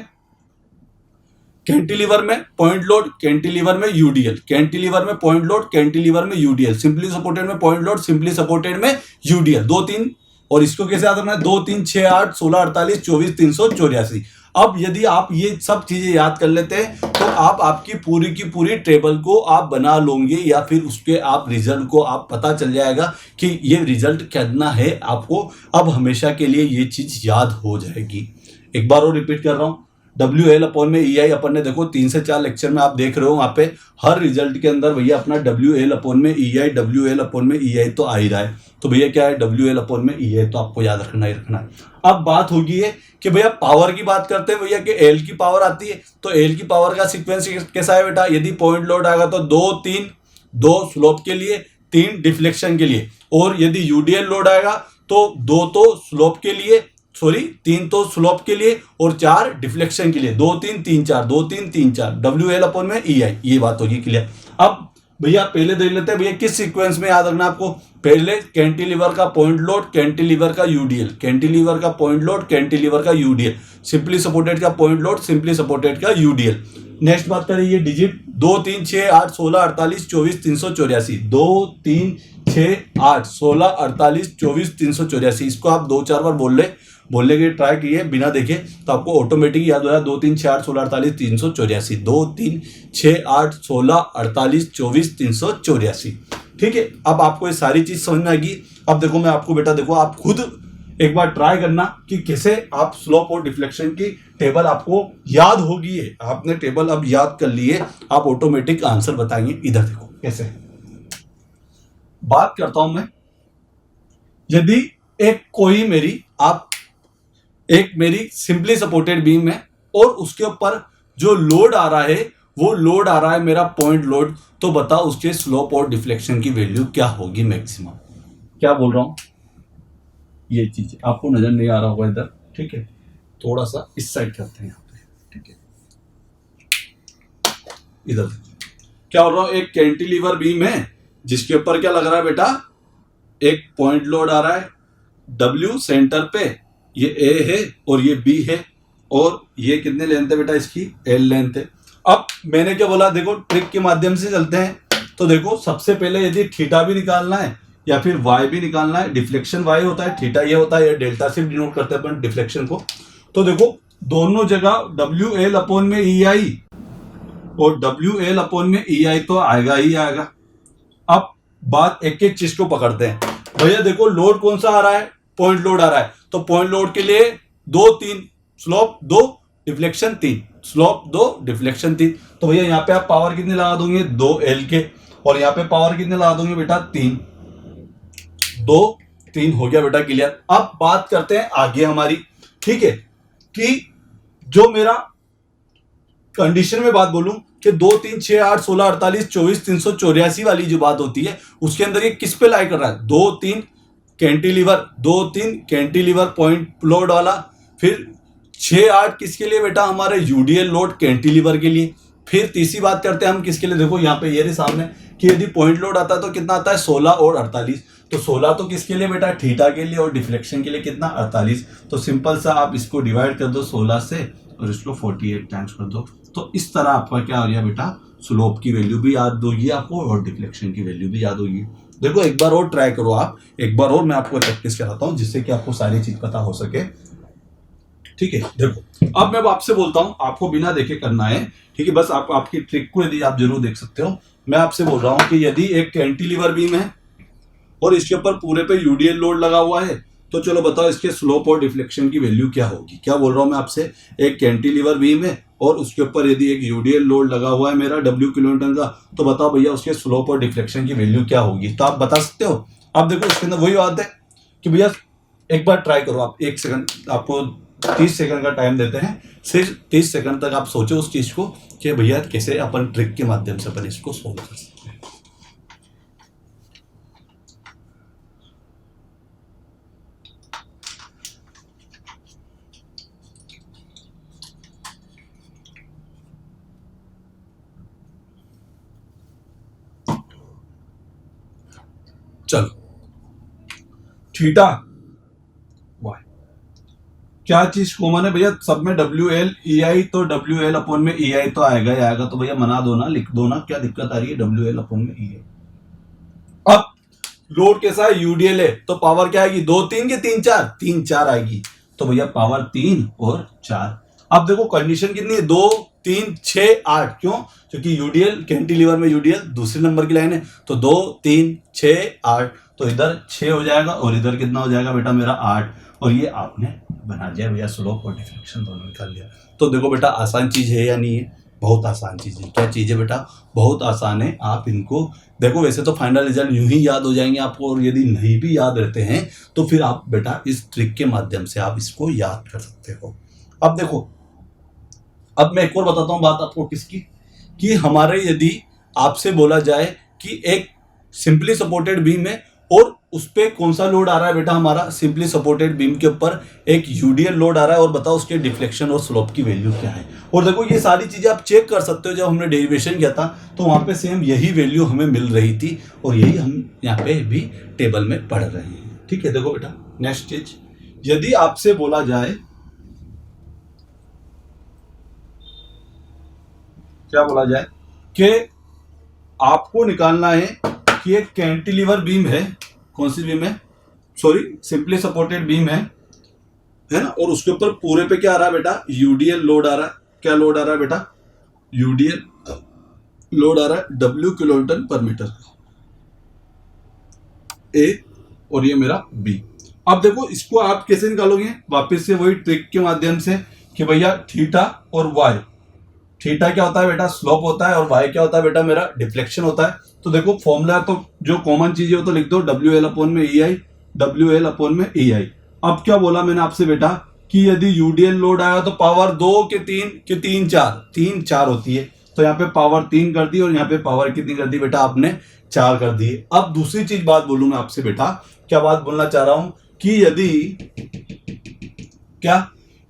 कैंटिलीवर में पॉइंट लोड, कैंटिलीवर में यूडीएल, कैंटिलीवर में पॉइंट लोड, कैंटिलीवर में यूडीएल, सिंपली सपोर्टेड में पॉइंट लोड, सिंपली सपोर्टेड में यूडीएल। 2 3, और इसको कैसे याद रखना है, 2 3 6 8 16 48 24 384। अब यदि आप ये सब चीजें याद कर लेते हैं तो आप आपकी पूरी की पूरी टेबल को आप बना लोगे, या फिर उसके आप रिजल्ट को आप पता चल जाएगा कि ये रिजल्ट कितना है आपको। अब हमेशा के लिए ये चीज याद हो जाएगी। एक बार और रिपीट कर रहा हूं, डब्ल्यू एल अपॉन में ई आई अपन ने देखो 3 से 4 लेक्चर में आप देख रहे हो, वहां पे हर रिजल्ट के अंदर भैया अपना डब्ल्यू एल अपॉन में ई आई, डब्ल्यू एल अपॉन में ई आई तो आ ही रहा है। तो भैया क्या है, डब्ल्यू एल अपॉन में ई आई तो आपको याद रखना ही रखना है। अब बात होगी है कि भैया पावर की बात करते हैं भैया कि एल की पावर आती है, तो एल की पावर का सीक्वेंस कैसा है बेटा, यदि पॉइंट लोड आएगा तो 2 3, 2 स्लोप के लिए, 3 डिफ्लेक्शन के लिए, और यदि यूडीएल लोड आएगा तो 2 तो स्लोप के लिए, सॉरी 3 तो स्लोप के लिए और 4 डिफ्लेक्शन के लिए, 2 3 3 4, 2 3 3 4 WL अपॉन में EI, ये बात होगी क्लियर। अब भैया पहले देख लेते हैं भैया किस सीक्वेंस में याद रखना आपको। पहले कैंटिलीवर का पॉइंट लोड, कैंटिलीवर का यूडीएल, कैंटिलीवर का पॉइंट लोड, कैंटिलीवर का यूडीएल, सिंपली सपोर्टेड का पॉइंट लोड, सिंपली सपोर्टेड का यूडीएल। नेक्स्ट बात करें ये डिजिट 2 3 6 8 16 48 24 384, 2 3 6 8 16 48 24 384, इसको आप 2-4 बार बोलने के ट्राई किए बिना देखे तो आपको ऑटोमेटिक याद हो रहा है। 2 3 6 8 16 48 384, 2 3 6 8 16 48 24 384। ठीक है, अब आपको ये सारी चीज समझ में आएगी। अब देखो मैं आपको बेटा देखो आप खुद एक बार ट्राई करना कि कैसे आप स्लोप और डिफ्लेक्शन की टेबल आपको याद होगी है। आपने टेबल अब याद कर लिए, आप ऑटोमेटिक आंसर बताएंगे। इधर देखो कैसे बात करता हूं मैं। यदि एक मेरी सिंपली सपोर्टेड बीम है और उसके ऊपर जो लोड आ रहा है वो लोड आ रहा है मेरा पॉइंट लोड, तो बताओ उसके स्लोप और डिफ्लेक्शन की वैल्यू क्या होगी मैक्सिमम। क्या बोल रहा हूं, ये चीज आपको नजर नहीं आ रहा होगा इधर। ठीक है, थोड़ा सा इस साइड करते हैं यहाँ पे। ठीक है, इधर क्या हो रहा है, एक कैंटिलीवर बीम है जिसके ऊपर क्या लग रहा है बेटा, एक पॉइंट लोड आ रहा है W सेंटर पे, ये A है और ये B है, और ये कितने लेंथ है बेटा इसकी, L लेंथ है। अब मैंने क्या बोला, देखो ट्रिक के माध्यम से चलते हैं। तो देखो सबसे पहले यदि थीटा भी निकालना है या फिर y भी निकालना है, डिफ्लेक्शन y होता है, थीटा ये होता है, ये डेल्टा से डिनोट करते हैं अपन डिफ्लेक्शन को। तो देखो दोनों जगह WL अपॉन में EI और WL अपॉन में EI तो आएगा ही आएगा। अब बात एक एक चीज को पकड़ते हैं। भैया देखो लोड कौन सा आ रहा है, पॉइंट लोड आ रहा है, तो पॉइंट लोड के लिए 2 3 स्लोप 2 डिफ्लेक्शन 3, स्लोप 2 डिफ्लेक्शन 3। तो भैया यहाँ पे आप पावर कितने लगा दोगे, 2L के, और यहाँ पे पावर कितने लगा दोगे बेटा, 3, 2 3 हो गया बेटा क्लियर। अब बात करते हैं आगे हमारी। ठीक है, कि जो मेरा कंडीशन में बात बोलूं कि 2 3 6 8 16 48 24 384 वाली जो बात होती है उसके अंदर ये किस पे लाई कर रहा है, 2 3 कैंटिलीवर पॉइंट लोड वाला, फिर 6 8 किसके लिए बेटा, हमारे यूडीएल लोड कैंटिलीवर के लिए। फिर तीसरी बात करते हैं हम किसके लिए, देखो यहाँ पे ये रही सामने कि यदि पॉइंट लोड आता है तो कितना आता है, 16 और 48। तो 16 तो किसके लिए बेटा, थीटा के लिए, और डिफ्लेक्शन के लिए कितना, 48। तो सिंपल सा आप इसको डिवाइड कर दो 16 से और इसको 48 टाइम्स कर दो। तो इस तरह आपका क्या हो गया बेटा, स्लोप की वैल्यू भी याद होगी आपको और डिफ्लेक्शन की वैल्यू भी याद होगी। देखो एक बार और ट्राई करो आप, एक बार और मैं आपको प्रैक्टिस कराता हूं जिससे कि आपको सारी चीज पता हो सके। ठीक है, देखो अब मैं आपसे बोलता हूं, आपको बिना देखे करना है। ठीक है, बस आप आपकी ट्रिक को यदि आप जरूर देख सकते हो। मैं आपसे बोल रहा हूं कि यदि एक कैंटिलीवर बीम है और इसके ऊपर पूरे पे यूडीएल लोड लगा हुआ है, तो चलो बताओ इसके स्लोप और डिफ्लेक्शन की वैल्यू क्या होगी। क्या बोल रहा हूं मैं आपसे, एक कैंटिलीवर बीम है और उसके ऊपर यदि एक यूडीएल लोड लगा हुआ है मेरा W किलोन्यूटन का, तो बताओ भैया उसके स्लोप और डिफ्लेक्शन की वैल्यू क्या होगी। तो आप बता सकते हो। अब देखो उसके अंदर वही बात है कि भैया एक बार ट्राई करो आप, 1 सेकंड, आपको 30 सेकंड का टाइम देते हैं। सिर्फ 30 सेकंड तक आप सोचो उस चीज को कि भैया कैसे अपन ट्रिक के माध्यम से अपन इसको सोल्व कर सकते हैं। चलो थीटा वाई क्या चीज कॉमन है भैया, सब में WL EI, तो WL अपॉन में EI तो आएगा ही आएगा। तो भैया मना दो ना, लिख दो ना, क्या दिक्कत आ रही है, WL अपॉन में EI। अब लोड कैसा है, यूडीएल है, तो पावर क्या आएगी, 2 3 की 3 4, 3 4 आएगी। तो भैया पावर 3 और 4। अब देखो कंडीशन कितनी है, 2 3 6 8, क्यों, क्योंकि यूडीएल कैंटिलीवर में यूडीएल दूसरे नंबर की लाइन है। तो 2 3 6 8, तो इधर 6 हो जाएगा और इधर कितना हो जाएगा बेटा मेरा 8, और ये आपने बना दिया भैया स्लोप और डिफ्लेक्शन दोनों निकाल लिया। तो देखो बेटा आसान चीज है या नहीं है, बहुत आसान चीज है। क्या चीज है बेटा, बहुत आसान है। आप इनको देखो, वैसे तो फाइनल रिजल्ट यूं ही याद हो जाएंगे आपको, और यदि नहीं भी याद रहते हैं तो फिर आप बेटा इस ट्रिक के माध्यम से आप इसको याद कर सकते हो। अब देखो, अब मैं एक और बताता हूं बात आपको किसकी, कि हमारे यदि आपसे बोला जाए कि एक सिंपली सपोर्टेड बीम है और उस पे कौन सा लोड आ रहा है बेटा, हमारा सिंपली सपोर्टेड बीम के ऊपर एक यूडीएल लोड आ रहा है, और बताओ उसके डिफ्लेक्शन और स्लोप की वैल्यू क्या है। और देखो ये सारी चीजें आप चेक कर सकते हो, जब हमने डेरिवेशन किया था तो वहां पे सेम यही वैल्यू हमें मिल रही थी, और यही हम यहाँ पे भी टेबल में पढ़ रहे हैं। ठीक है, देखो बेटा नेक्स्ट चीज, यदि आपसे बोला जाए, क्या बोला जाए कि आपको निकालना है कि एक कैंटिलीवर बीम है, कौन सी बीम है, सॉरी सिंपली सपोर्टेड बीम है ना, और उसके ऊपर पूरे पे क्या आ रहा है बेटा, यूडीएल लोड आ रहा है। क्या लोड आ रहा है बेटा, यूडीएल लोड आ रहा है W किलोन्यूटन पर मीटर ए, और ये मेरा बी। अब देखो इसको आप कैसे निकालोगे, वापस से वही ट्रिक के माध्यम से कि भैया थीटा और वाई, थीटा क्या होता है बेटा, स्लोप होता है, और वाई क्या होता है बेटा, मेरा डिफ्लेक्शन होता है। तो देखो फॉर्मूला तो जो कॉमन चीज है तो लिख दो, WL अपॉन में EI, WL अपॉन में EI। अब क्या बोला मैंने आपसे बेटा कि यदि यूडीएल लोड आया तो पावर 2 के 3 के 3 4 होती है, तो यहाँ पे पावर 3 कर दी, और यहाँ पे पावर कितनी कर दी बेटा आपने, 4 कर दी। अब दूसरी चीज बात बोलूं मैं आपसे बेटा, क्या बात बोलना चाह रहा हूं कि यदि क्या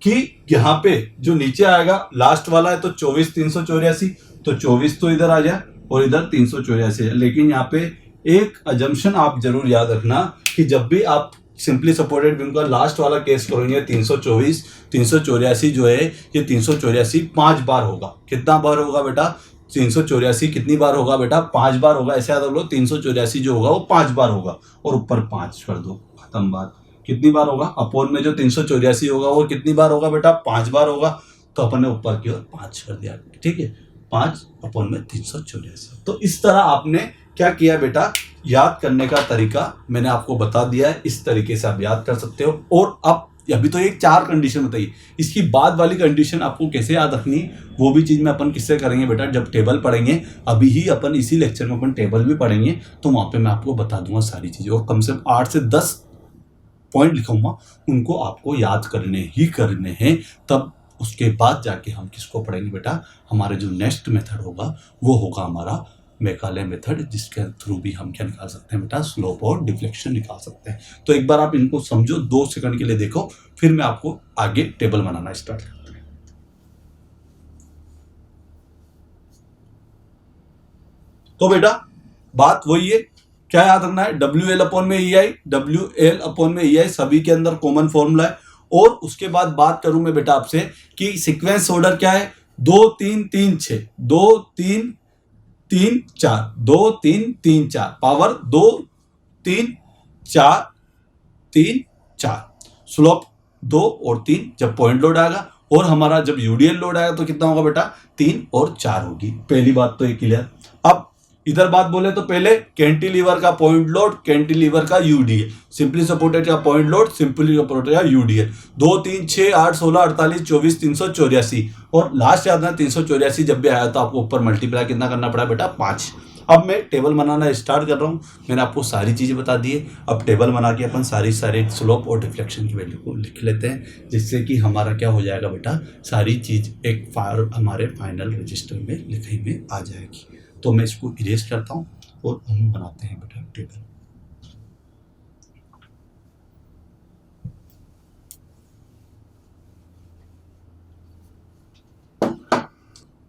कि यहाँ पे जो नीचे आएगा लास्ट वाला है तो 24 384, तो 24 तो इधर आ जाए और इधर 384 है। लेकिन यहाँ पे एक अजम्पशन आप जरूर याद रखना कि जब भी आप सिंपली सपोर्टेड बीम का लास्ट वाला केस करेंगे 324 384 जो है, ये 384 5 बार होगा। कितना बार होगा बेटा, 384 कितनी बार होगा बेटा, 5 बार होगा। ऐसे याद रख लो, 384 जो होगा वो 5 बार होगा, और ऊपर 5 कर दो, खत्म बात। कितनी बार होगा, अपोन में जो 384 होगा वो कितनी बार होगा बेटा, 5 बार होगा, तो अपन ने ऊपर की ओर 5 कर दिया। ठीक है, 5 अपोन में 384। तो इस तरह आपने क्या किया बेटा, याद करने का तरीका मैंने आपको बता दिया है, इस तरीके से आप याद कर सकते हो। और अब अभी तो ये 4 कंडीशन बताइए, इसकी बाद वाली कंडीशन आपको कैसे याद रखनी, वो भी चीज में अपन किससे करेंगे बेटा, जब टेबल पढ़ेंगे। अभी ही अपन इसी लेक्चर में अपन टेबल भी पढ़ेंगे, तो वहां पे मैं आपको बता दूंगा सारी चीजें, और कम से कम 8 से 10 पॉइंट लिखूंगा, उनको आपको याद करने ही करने हैं। तब उसके बाद जाके हम किसको पढ़ेंगे बेटा, हमारे जो नेक्स्ट मेथड होगा वो होगा हमारा मैकाले मेथड, जिसके थ्रू भी हम क्या निकाल सकते हैं बेटा, स्लोप और डिफ्लेक्शन निकाल सकते हैं। तो एक बार आप इनको समझो, 2 सेकंड के लिए देखो, फिर मैं आपको आगे टेबल बनाना स्टार्ट करता हूं। तो बेटा बात वही है, क्या याद रखना है, WL अपॉन में EI, WL अपॉन में EI सभी के अंदर कॉमन फॉर्मूला है। और उसके बाद बात करूं मैं बेटा आपसे कि सीक्वेंस ऑर्डर क्या है, 2 3 3 6, 2 3 3 4, 2 3 3 4, पावर 2 3 4 3 4, स्लोप 2 और 3 जब पॉइंट लोड आएगा, और हमारा जब यूडीएल लोड आएगा तो कितना होगा बेटा, 3 और 4 होगी। पहली बात तो ये क्लियर। अब इधर बात बोले तो पहले कैंटिलीवर का पॉइंट लोड, कैंटिलीवर का यूडीएल, सिंपली सपोर्टेड का पॉइंट लोड, सिंपली सपोर्टेड का यूडीएल, 2 3 6 8 16 48 24 384, और लास्ट याद ना 384 जब भी आया तो आपको ऊपर मल्टीप्लाई कितना करना पड़ा बेटा, 5। अब मैं टेबल बनाना स्टार्ट कर रहा हूँ, मैंने आपको सारी चीज़ें बता दी है। अब टेबल बना के अपन सारी स्लोप और डिफ्लेक्शन की वैल्यू को लिख लेते हैं, जिससे कि हमारा क्या हो जाएगा बेटा, सारी चीज़ एक हमारे फाइनल रजिस्टर में लिखी में आ जाएगी। तो मैं इसको इरेज करता हूँ और हम बनाते हैं बेटा टेबल।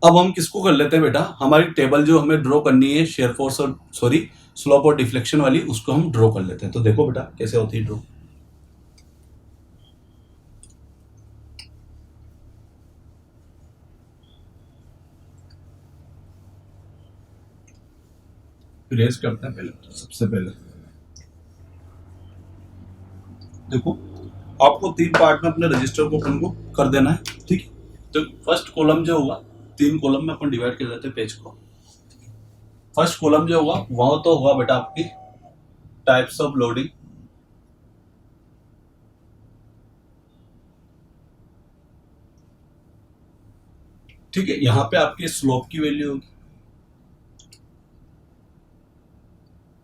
अब हम किसको कर लेते हैं बेटा, हमारी टेबल जो हमें ड्रॉ करनी है शेयर फोर्स और स्लोप और डिफ्लेक्शन वाली, उसको हम ड्रॉ कर लेते हैं। तो देखो बेटा कैसे होती है ड्रॉ। इरेज करते हैं पहले, सबसे पहले देखो आपको 3 पार्ट में अपने रजिस्टर को अपन को कर देना है। ठीक है, तो फर्स्ट कॉलम जो होगा, 3 कॉलम में अपन डिवाइड कर देते हैं पेज को। फर्स्ट कॉलम जो होगा वह तो होगा बेटा आपकी टाइप्स ऑफ लोडिंग, ठीक है, यहां पे आपकी स्लोप की वैल्यू होगी,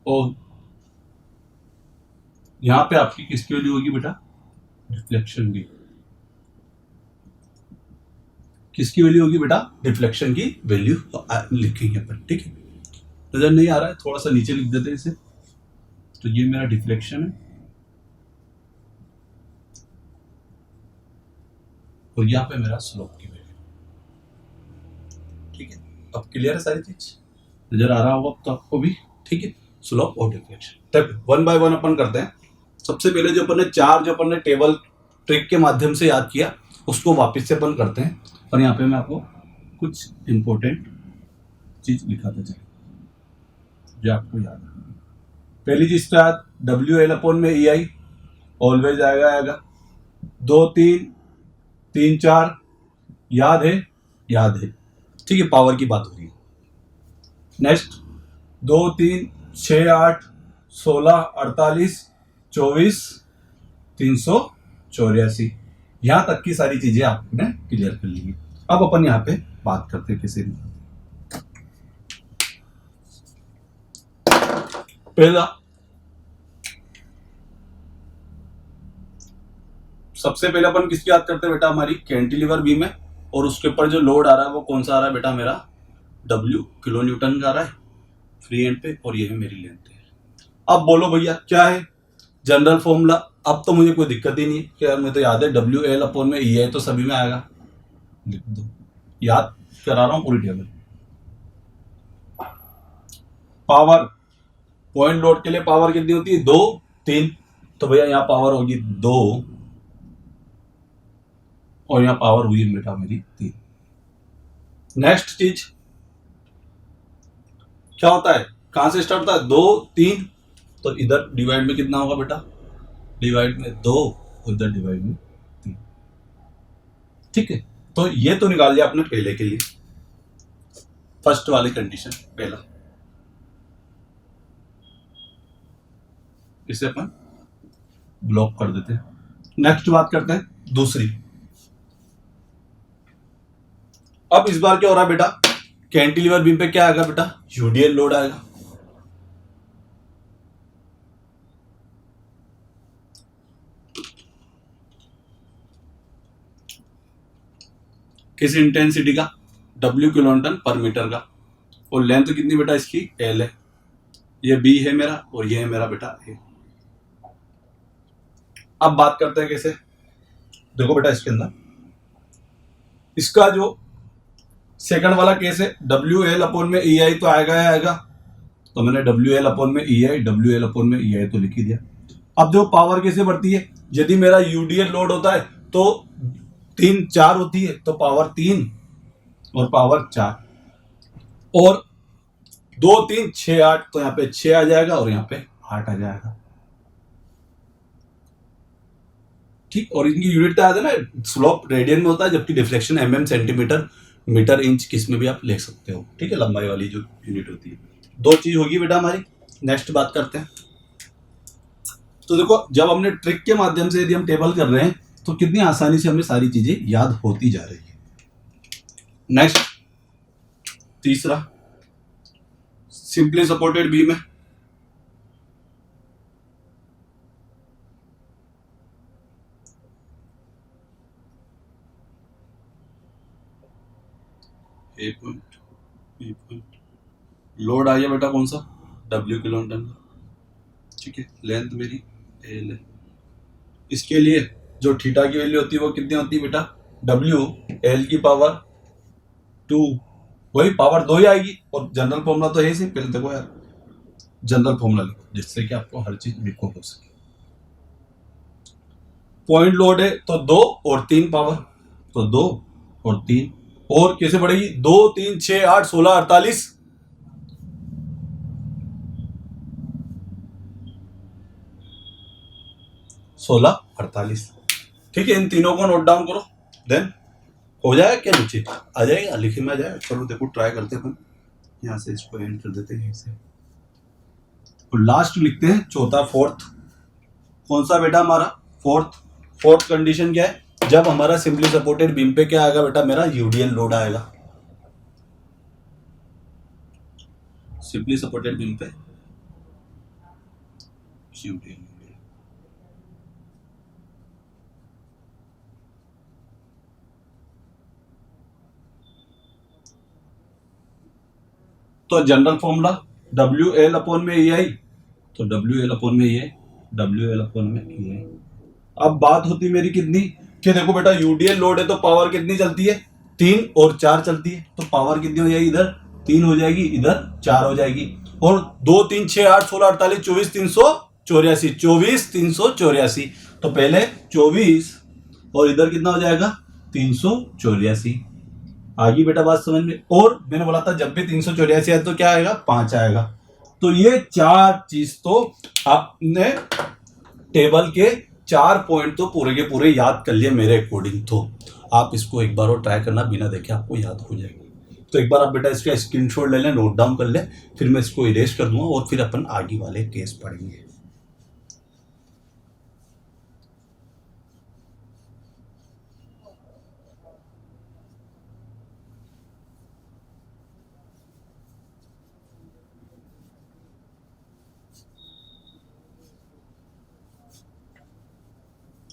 और यहां पे आपकी किसकी वैल्यू होगी बेटा, डिफ्लेक्शन की। किसकी वैल्यू होगी बेटा, डिफ्लेक्शन की वैल्यू लिखेंगे अपन। ठीक है, नजर नहीं आ रहा है, थोड़ा सा नीचे लिख देते हैं इसे। तो ये मेरा डिफ्लेक्शन है और यहाँ पे मेरा स्लोप की वैल्यू। ठीक है, अब क्लियर है सारी चीज, नजर आ रहा होगा अब तो आपको भी। ठीक है, स्लोप और डिफ्लेक्शन। तब वन बाय वन अपन करते हैं। सबसे पहले जो अपन ने चार जो अपन ने टेबल ट्रिक के माध्यम से याद किया उसको वापस से अपन करते हैं। और यहाँ पे मैं आपको कुछ इंपॉर्टेंट चीज दिखाता चलूं जो आपको याद है। पहली चीज तो याद, डब्ल्यू एल अपॉन में ई आई ऑलवेज आएगा। 2 3 3 4 याद है, याद है। ठीक है, पावर की बात हो रही है। नेक्स्ट 2 3 6 8 16 48 24 384, यहां तक की सारी चीजें आपने क्लियर कर ली। अब अपन यहां पे बात करते हैं कैसे। पहला, सबसे पहले अपन किसकी याद करते हैं बेटा, हमारी कैंटिलीवर बीम है और उसके ऊपर जो लोड आ रहा है वो कौन सा आ रहा है बेटा, मेरा W किलो न्यूटन का आ रहा है फ्री एंड पे, और ये है मेरी लेंथ है। अब बोलो भैया क्या है जनरल फॉर्मूला। अब तो मुझे कोई दिक्कत ही नहीं है कि यार मुझे तो याद है डब्ल्यू एल अपॉन में ई आई तो सभी में आएगा, लिख दो, याद करा रहा हूं पूरी टेबल। पावर, पॉइंट लोड के लिए पावर कितनी होती है, 2 3, तो भैया यहाँ पावर होगी 2 और यहाँ पावर हुई बेटा मेरी 3। नेक्स्ट चीज क्या होता है, कहां से स्टार्ट होता है, 2 3, तो इधर डिवाइड में कितना होगा बेटा, डिवाइड में 2 और इधर डिवाइड में 3। ठीक है, तो ये तो निकाल लिया आपने पहले के लिए, फर्स्ट वाली कंडीशन पहला। इसे अपन ब्लॉक कर देते हैं। नेक्स्ट बात करते हैं दूसरी। अब इस बार क्या हो रहा है बेटा, कैंटिलीवर बीम पे क्या आएगा बेटा, यूडीएल लोड आएगा। किस इंटेंसिटी का, W किलो न्यूटन पर मीटर का, और लेंथ कितनी बेटा इसकी, L है। ये B है मेरा और ये है मेरा बेटा A। अब बात करते हैं कैसे, देखो बेटा इसके अंदर इसका जो सेकंड वाला केस है, डब्ल्यू एल अपॉन में ई आई तो आएगा, तो मैंने डब्ल्यू एल अपॉन में ई आई, डब्ल्यू एल अपॉन में ई आई तो लिख ही दिया। अब जो पावर कैसे बढ़ती है, यदि मेरा यूडीएल लोड होता है तो 3 4 होती है, तो पावर 3 और पावर 4, और 2 3 6 8, तो यहाँ पे 6 आ जाएगा और यहाँ पे 8 आ जाएगा। ठीक, और इनकी यूनिट क्या आता है ना, स्लोप रेडियन में होता है, जबकि deflection mm centimetre metre inch किस में भी आप लिख सकते हो। ठीक है, लंबाई वाली जो यूनिट होती है। दो चीज होगी बेटा हमारी। नेक्स्ट बात करते हैं। तो देखो जब हमने ट्रिक के माध्यम से यदि हम टेबल कर रहे हैं तो कितनी आसानी से हमें सारी चीजें याद होती जा रही है। नेक्स्ट तीसरा, सिंपली सपोर्टेड बीम है। ए पॉइंट लोड आ गया बेटा कौन सा, W किलो न्यूटन का। ठीक है, लेंथ मेरी L है। इसके लिए जो थीटा की वैल्यू होती है वो कितनी होती है बेटा, W L की पावर 2, वही पावर 2 ही आएगी। और जनरल फॉर्मूला तो है ही, पहले देखो यार जनरल फॉर्मूला लिखो जिससे कि आपको हर चीज लिखो हो सके। पॉइंट लोड है तो 2 और 3 पावर, तो 2 और 3, और कैसे बढ़ेगी, 2 3 6 8 16 48, 16 48। ठीक है, इन तीनों को नोट डाउन करो, देन हो जाएगा क्या, नीचे आ जाएगा, लिखे में आ जाएगा। चलो देखो ट्राई करते हैं अपन, यहां से इसको एंड कर देते हैं ऐसे, तो लास्ट लिखते हैं चौथा, फोर्थ। कौन सा बेटा हमारा फोर्थ। फोर्थ कंडीशन क्या है, जब हमारा सिंपली सपोर्टेड बीम पे क्या आएगा बेटा, मेरा यूडीएल लोड आएगा। सिंपली सपोर्टेड बीम पे यूडीएल, तो general formula W L upon में ई आई, तो डब्ल्यू एल अपॉन में ये, डब्ल्यू एल अपॉन में ये। अब बात होती मेरी कितनी कि देखो बेटा यूडीएल लोड है तो पावर कितनी चलती है, 3 और 4 चलती है। तो पावर कितनी हो जाएगी, इधर 3 हो जाएगी, इधर 4 हो जाएगी। और 2 3 6 8 16 48 24 384, 24 384। तो पहले 24 और इधर कितना हो जाएगा 384। आ गई बेटा बात समझ में। और मैंने बोला था जब भी 384 है तो क्या आएगा, 5 आएगा। तो ये 4 चीज तो आपने टेबल के 4 पॉइंट तो पूरे के पूरे याद कर लिए मेरे अकॉर्डिंग। तो आप इसको एक बार और ट्राई करना, बिना देखे आपको याद हो जाएगी। तो एक बार आप बेटा इसका स्क्रीनशॉट ले लें, नोट डाउन कर लें, फिर मैं इसको इरेज कर दूंगा और फिर अपन आगे वाले केस पढ़ेंगे।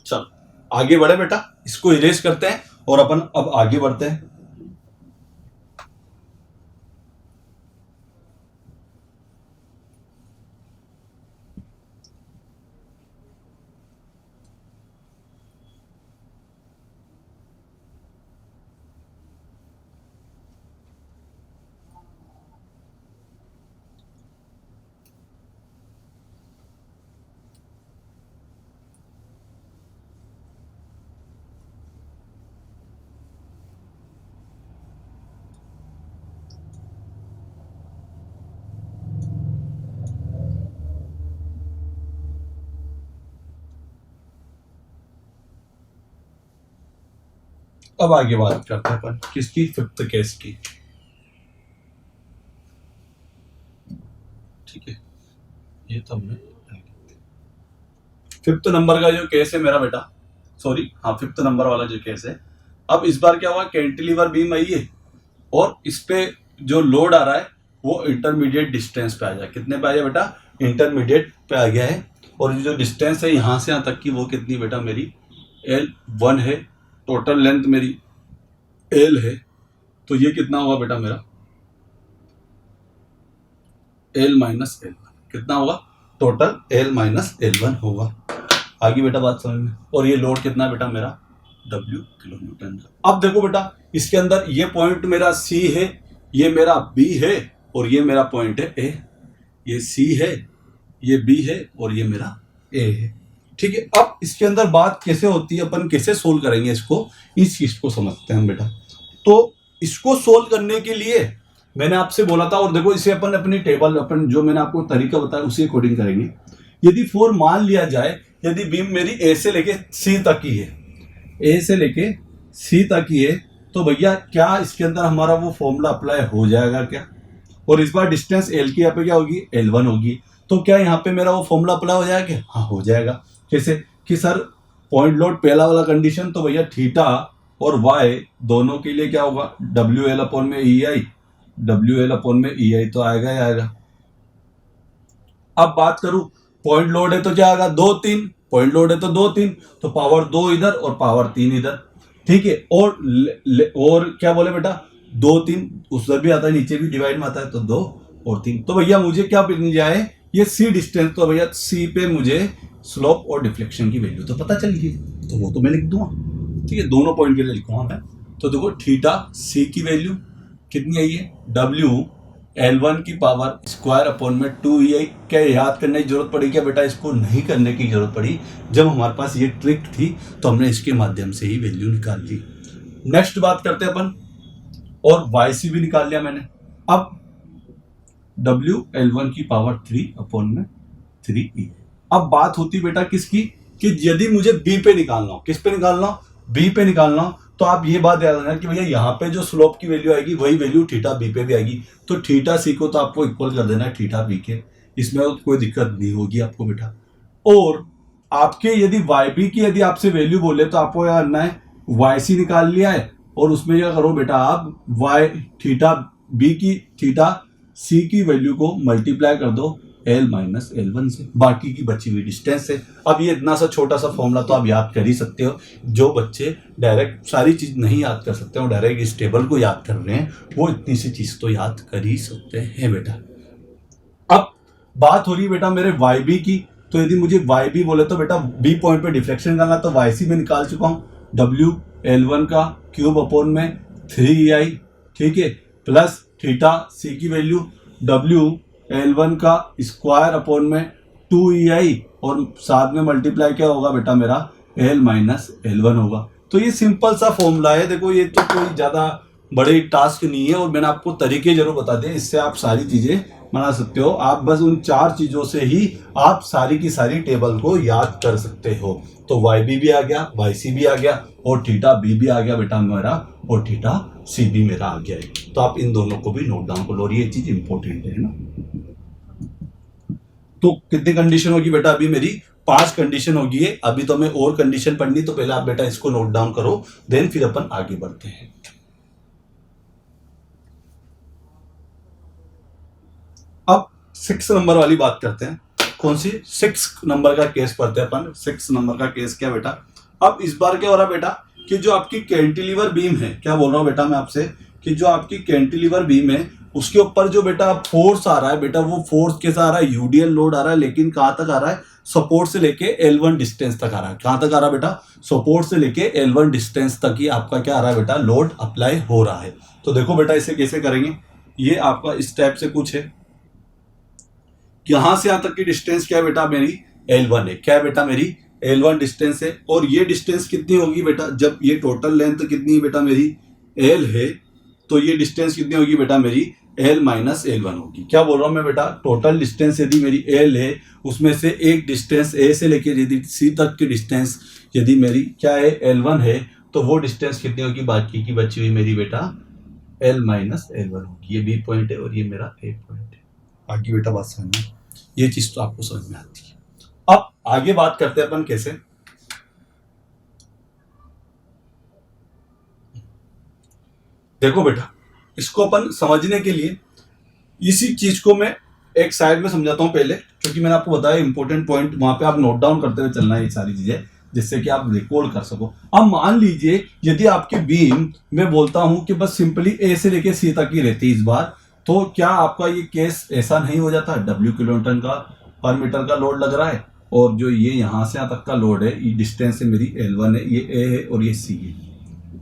चल आगे बढ़े बेटा, इसको इरेज करते हैं और अपन अब आगे बढ़ते हैं। अब आगे बात करते हैं अपन किसकी, फिफ्थ केस की। ठीक है, ये तो हमने फिफ्थ नंबर का जो केस है मेरा बेटा, सॉरी हाँ फिफ्थ नंबर वाला जो केस है। अब इस बार क्या हुआ, कैंटिलीवर बीम आई है और इस पे जो लोड आ रहा है वो इंटरमीडिएट डिस्टेंस पे आ गया। कितने पे आ गया बेटा, इंटरमीडिएट पे आ गया है। और जो डिस्टेंस है यहाँ से यहाँ तक की वो कितनी बेटा मेरी L1 है। टोटल लेंथ मेरी L है। तो ये कितना होगा बेटा मेरा L माइनस L1, कितना होगा टोटल L माइनस L1 होगा। आगे बेटा बात समझ में। और ये लोड कितना बेटा मेरा W किलो न्यूटन। अब देखो बेटा इसके अंदर ये पॉइंट मेरा C है, ये मेरा B है और ये मेरा पॉइंट है A। ये C है, ये B है और ये मेरा A है। ठीक है, अब इसके अंदर बात कैसे होती है, अपन कैसे सोल्व करेंगे इसको, इस चीज को समझते हैं हम बेटा। तो इसको सोल्व करने के लिए मैंने आपसे बोला था, और देखो इसे अपन अपनी टेबल, अपन जो मैंने आपको तरीका बताया उसी अकॉर्डिंग करेंगे। यदि फोर मान लिया जाए, यदि बीम मेरी ए से लेके सी तक की है, ए से लेके सी तक की है, तो भैया क्या इसके अंदर हमारा वो फॉर्मूला अप्लाई हो जाएगा क्या। और इस बार डिस्टेंस एल की यहाँ पे क्या होगी, L1 होगी। तो क्या यहाँ पे मेरा वो फॉर्मूला अप्लाई हो जाएगा क्या, हाँ हो जाएगा। कैसे कि सर पॉइंट लोड पहला वाला कंडीशन, तो भैया थीटा और वाई दोनों के लिए क्या होगा, WL अपॉन में EI, WL अपॉन में EI तो आएगा ही आएगा। अब बात करूं पॉइंट लोड है तो क्या आएगा, 2 3, पॉइंट लोड है तो 2 3, तो पावर 2 इधर और पावर 3 इधर। ठीक है, और क्या बोले बेटा 2 3 उधर भी आता है, नीचे भी डिवाइड में आता है, तो 2 और 3। तो भैया मुझे क्या मिल जाए, ये सी डिस्टेंस। तो भैया सी पे मुझे स्लोप और डिफ्लेक्शन की वैल्यू तो पता चल गई, तो वो तो मैं लिख दूंगा। ठीक है, दोनों पॉइंट के लिए लिखूंगा मैं। तो देखो थीटा सी की वैल्यू कितनी आई है, WL1 की पावर स्क्वायर अपॉन में 2EI। क्या याद करने की जरूरत पड़ी क्या बेटा, इसको नहीं करने की जरूरत पड़ी। जब हमारे पास ये ट्रिक थी तो हमने इसके माध्यम से ही वैल्यू निकाल ली। नेक्स्ट बात करते हैं अपन, और YC भी निकाल लिया मैंने। अब WL1 की पावर 3 अपॉन में 3E। अब बात होती बेटा किसकी, कि यदि मुझे B पे निकालना हो, किस पे निकालना हो, B पे निकालना हो, तो आप ये बात याद रखना कि भैया यहाँ पे जो स्लोप की वैल्यू आएगी वही वैल्यू थीटा बी पे भी आएगी। तो थीटा सी को तो आपको इक्वल कर देना है थीटा बी के, इसमें कोई दिक्कत नहीं होगी आपको बेटा। और आपके यदि वाई बी की यदि आपसे वैल्यू बोले तो आपको क्या करना है, वाई सी निकाल लिया है और उसमें क्या करो बेटा, आप वाई थीटा बी की थीटा सी की वैल्यू को मल्टीप्लाई कर दो L माइनस L1 से, बाकी की बची हुई डिस्टेंस से। अब ये इतना सा छोटा सा फॉर्मूला तो आप याद कर ही सकते हो। जो बच्चे डायरेक्ट सारी चीज नहीं याद कर सकते हो, डायरेक्ट इस टेबल को याद कर रहे हैं, वो इतनी सी चीज तो याद कर ही सकते हैं बेटा। अब बात हो रही है बेटा मेरे वाई बी की, तो यदि मुझे वाई बी बोले तो बेटा बी पॉइंट पे डिफ्लेक्शन करना, तो वाई सी में निकाल चुका हूँ, डब्ल्यू एल वन का क्यूब अपॉन में 3 EI, ठीक है, प्लस थीटा सी की वैल्यू डब्ल्यू एल वन का स्क्वायर अपॉन में 2 EI, और साथ में मल्टीप्लाई क्या होगा बेटा मेरा एल माइनस एल वन होगा। तो ये सिंपल सा फॉर्मूला है, देखो ये तो कोई ज़्यादा बड़े टास्क नहीं है, और मैंने आपको तरीके जरूर बता दिए, इससे आप सारी चीज़ें बना सकते हो। आप बस उन 4 चीज़ों से ही आप सारी की सारी टेबल को याद कर सकते हो। तो वाई बी भी आ गया, वाई सी भी आ गया, और थीटा बी भी आ गया बेटा मेरा, और थीटा सी भी मेरा आ गया है। तो आप इन दोनों को भी नोट डाउन कर लो, और ये चीज़ इंपॉर्टेंट है ना। तो कितनी कंडीशन होगी बेटा, अभी मेरी 5 कंडीशन होगी है। अभी तो मैं और कंडीशन पढ़नी, तो पहले आप बेटा इसको नोट डाउन करो, देन फिर अपन आगे बढ़ते हैं। अब 6 नंबर वाली बात करते हैं। कौन सी? 6 नंबर का केस पढ़ते हैं अपन। 6 नंबर का केस क्या बेटा, अब इस बार क्या हो रहा है बेटा कि जो आपकी कैंटिलीवर बीम है, क्या बोल रहा हूं बेटा मैं आपसे, कि जो आपकी कैंटिलीवर बीम है उसके ऊपर जो बेटा फोर्स आ रहा है बेटा, वो फोर्स कैसा आ रहा है, यूडीएल लोड आ रहा है, लेकिन कहां तक आ रहा है, सपोर्ट से लेके L1 डिस्टेंस तक आ रहा है। कहां तक आ रहा है बेटा, सपोर्ट से लेके L1 डिस्टेंस तक ही आपका क्या आ रहा है बेटा, लोड अप्लाई हो रहा है। तो देखो बेटा इसे कैसे करेंगे, ये आपका इस टाइप से कुछ है, यहां से यहां तक की डिस्टेंस क्या है बेटा मेरी L1 है, क्या है बेटा मेरी L1 डिस्टेंस है, और ये डिस्टेंस कितनी होगी बेटा, जब ये टोटल लेंथ कितनी है बेटा मेरी L है, तो ये डिस्टेंस कितनी होगी बेटा मेरी L माइनस L1 होगी। क्या बोल रहा हूं मैं बेटा, टोटल डिस्टेंस यदि मेरी L है, उसमें से एक डिस्टेंस A से लेके यदि C तक की डिस्टेंस यदि मेरी क्या है L1 है, तो वो डिस्टेंस कितनी होगी, बाकी की बची हुई मेरी बेटा L माइनस L1 होगी। ये B पॉइंट है और ये मेरा A पॉइंट है। बाकी बेटा बात समझ में, ये चीज तो आपको समझ में आती है। अब आगे बात करते हैं अपन कैसे। देखो बेटा, इसको अपन समझने के लिए इसी चीज को मैं एक साइड में समझाता हूं पहले, क्योंकि मैंने आपको बताया इंपॉर्टेंट पॉइंट, वहां पे आप नोट डाउन करते हुए चलना है ये सारी चीजें, जिससे कि आप रिकॉल कर सको। अब मान लीजिए यदि आपकी बीम मैं बोलता हूं कि बस सिंपली ए से लेके सी तक ही रहती है इस बार, तो क्या आपका ये केस ऐसा नहीं हो जाता, W किलोन्यूटन का पर मीटर का लोड लग रहा है, और जो ये यहां से यहां तक का लोड है, ये डिस्टेंस है मेरी L1 है, ये A है और ये C है,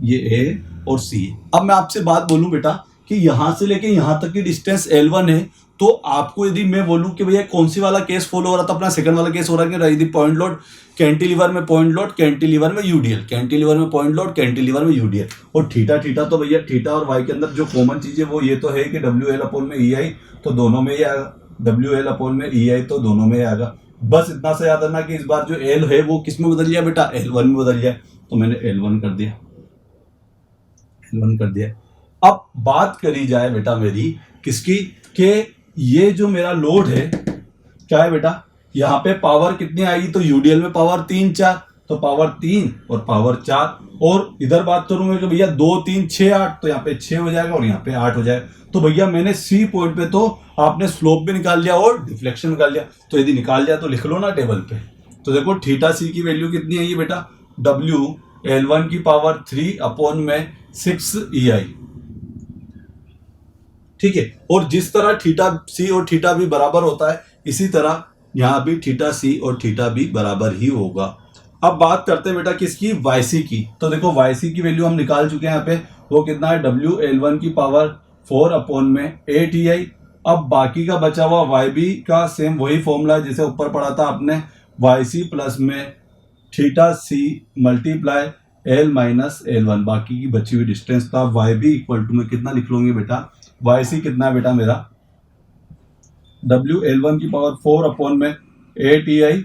ये A और C है। अब मैं आपसे बात बोलूं बेटा कि यहां से लेके यहां तक की डिस्टेंस L1 है, तो आपको यदि मैं बोलूं कि भैया कौन सी वाला केस फॉलो हो रहा था, अपना सेकंड वाला केस हो रहा है कि पॉइंट लोड कैंटिलीवर में, पॉइंट लोड कैंटिलीवर में यूडीएल, कैंटिलीवर में पॉइंट लोड कैंटिलीवर में यूडीएल, और थीटा थीटा तो भैया थीटा और वाई के अंदर जो कॉमन चीज है वो ये तो है कि डब्ल्यू एल अपॉन में ई आई, तो दोनों में ही आएगा, डब्ल्यू एल अपॉन में ई आई तो दोनों में ही आएगा। बस इतना सा याद रखना कि इस बार जो एल है वो किस में बदल गया बेटा, L1 में बदल गया, तो मैंने L1 कर दिया, L1 कर दिया। अब बात करी जाए बेटा मेरी किसकी, के ये जो मेरा लोड है क्या है बेटा, यहाँ पे पावर कितनी आएगी, तो यूडीएल में पावर 3 4, तो पावर 3 और पावर 4, और इधर बात करूंगा कि भैया 2 3 6 8, तो यहाँ पे 6 हो जाएगा और यहाँ पे 8 हो जाएगा। तो भैया मैंने सी पॉइंट पे तो आपने स्लोप भी निकाल लिया और डिफ्लेक्शन निकाल लिया, तो यदि निकाल लिया तो लिख लो ना टेबल पे। तो देखो थीटा सी की वैल्यू कितनी है ये बेटा, डब्ल्यू L1 की पावर 3 अपॉन में 6 EI, ठीक है। और जिस तरह थीटा सी और थीटा बी बराबर होता है, इसी तरह यहां भी थीटा सी और थीटा बी बराबर ही होगा। अब बात करते हैं बेटा किसकी, वाईसी की। तो देखो वाईसी की वैल्यू हम निकाल चुके हैं यहाँ पे, वो कितना है, डब्ल्यू L1 की पावर 4 अपॉन में 8 EI। अब बाकी का बचा हुआ वाई बी का सेम वही फॉर्मूला है जैसे ऊपर पढ़ा था आपने, वाई सी प्लस में theta C multiply L minus L1, बाकी की बची हुई डिस्टेंस। तो आप वाई बी इक्वल टू में कितना लिख लोगे बेटा, वाई सी कितना है बेटा मेरा, डब्ल्यू L1 की पावर 4 अपॉन में 8 EI,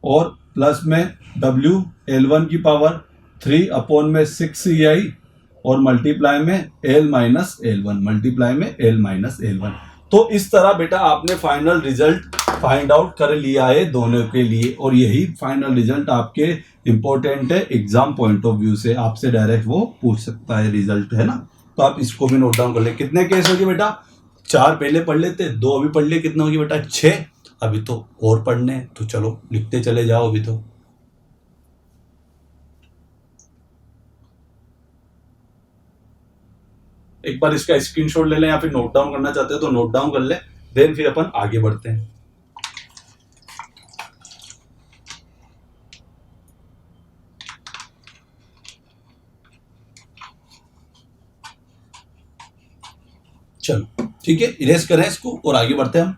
और प्लस में डब्ल्यू L1 की पावर 3 अपॉन में 6 EI, और मल्टीप्लाई में L माइनस L1, मल्टीप्लाई में L माइनस L1। तो इस तरह बेटा आपने फाइनल रिजल्ट फाइंड आउट कर लिया है दोनों के लिए, और यही फाइनल रिजल्ट आपके इंपॉर्टेंट है एग्जाम पॉइंट ऑफ व्यू से, आपसे डायरेक्ट वो पूछ सकता है रिजल्ट, है ना। तो आप इसको भी नोट डाउन कर ले। कितने केस होगी बेटा, 4 पहले पढ़ लेते, 2 अभी पढ़ लिए, कितना होगी बेटा 6, अभी तो और पढ़ने, तो चलो लिखते चले जाओ अभी तो। एक बार इसका स्क्रीनशॉट ले लें, या फिर नोट डाउन करना चाहते हो तो नोट डाउन कर ले, देन फिर अपन आगे बढ़ते हैं। चलो ठीक है, इरेज करें इसको और आगे बढ़ते हैं हम।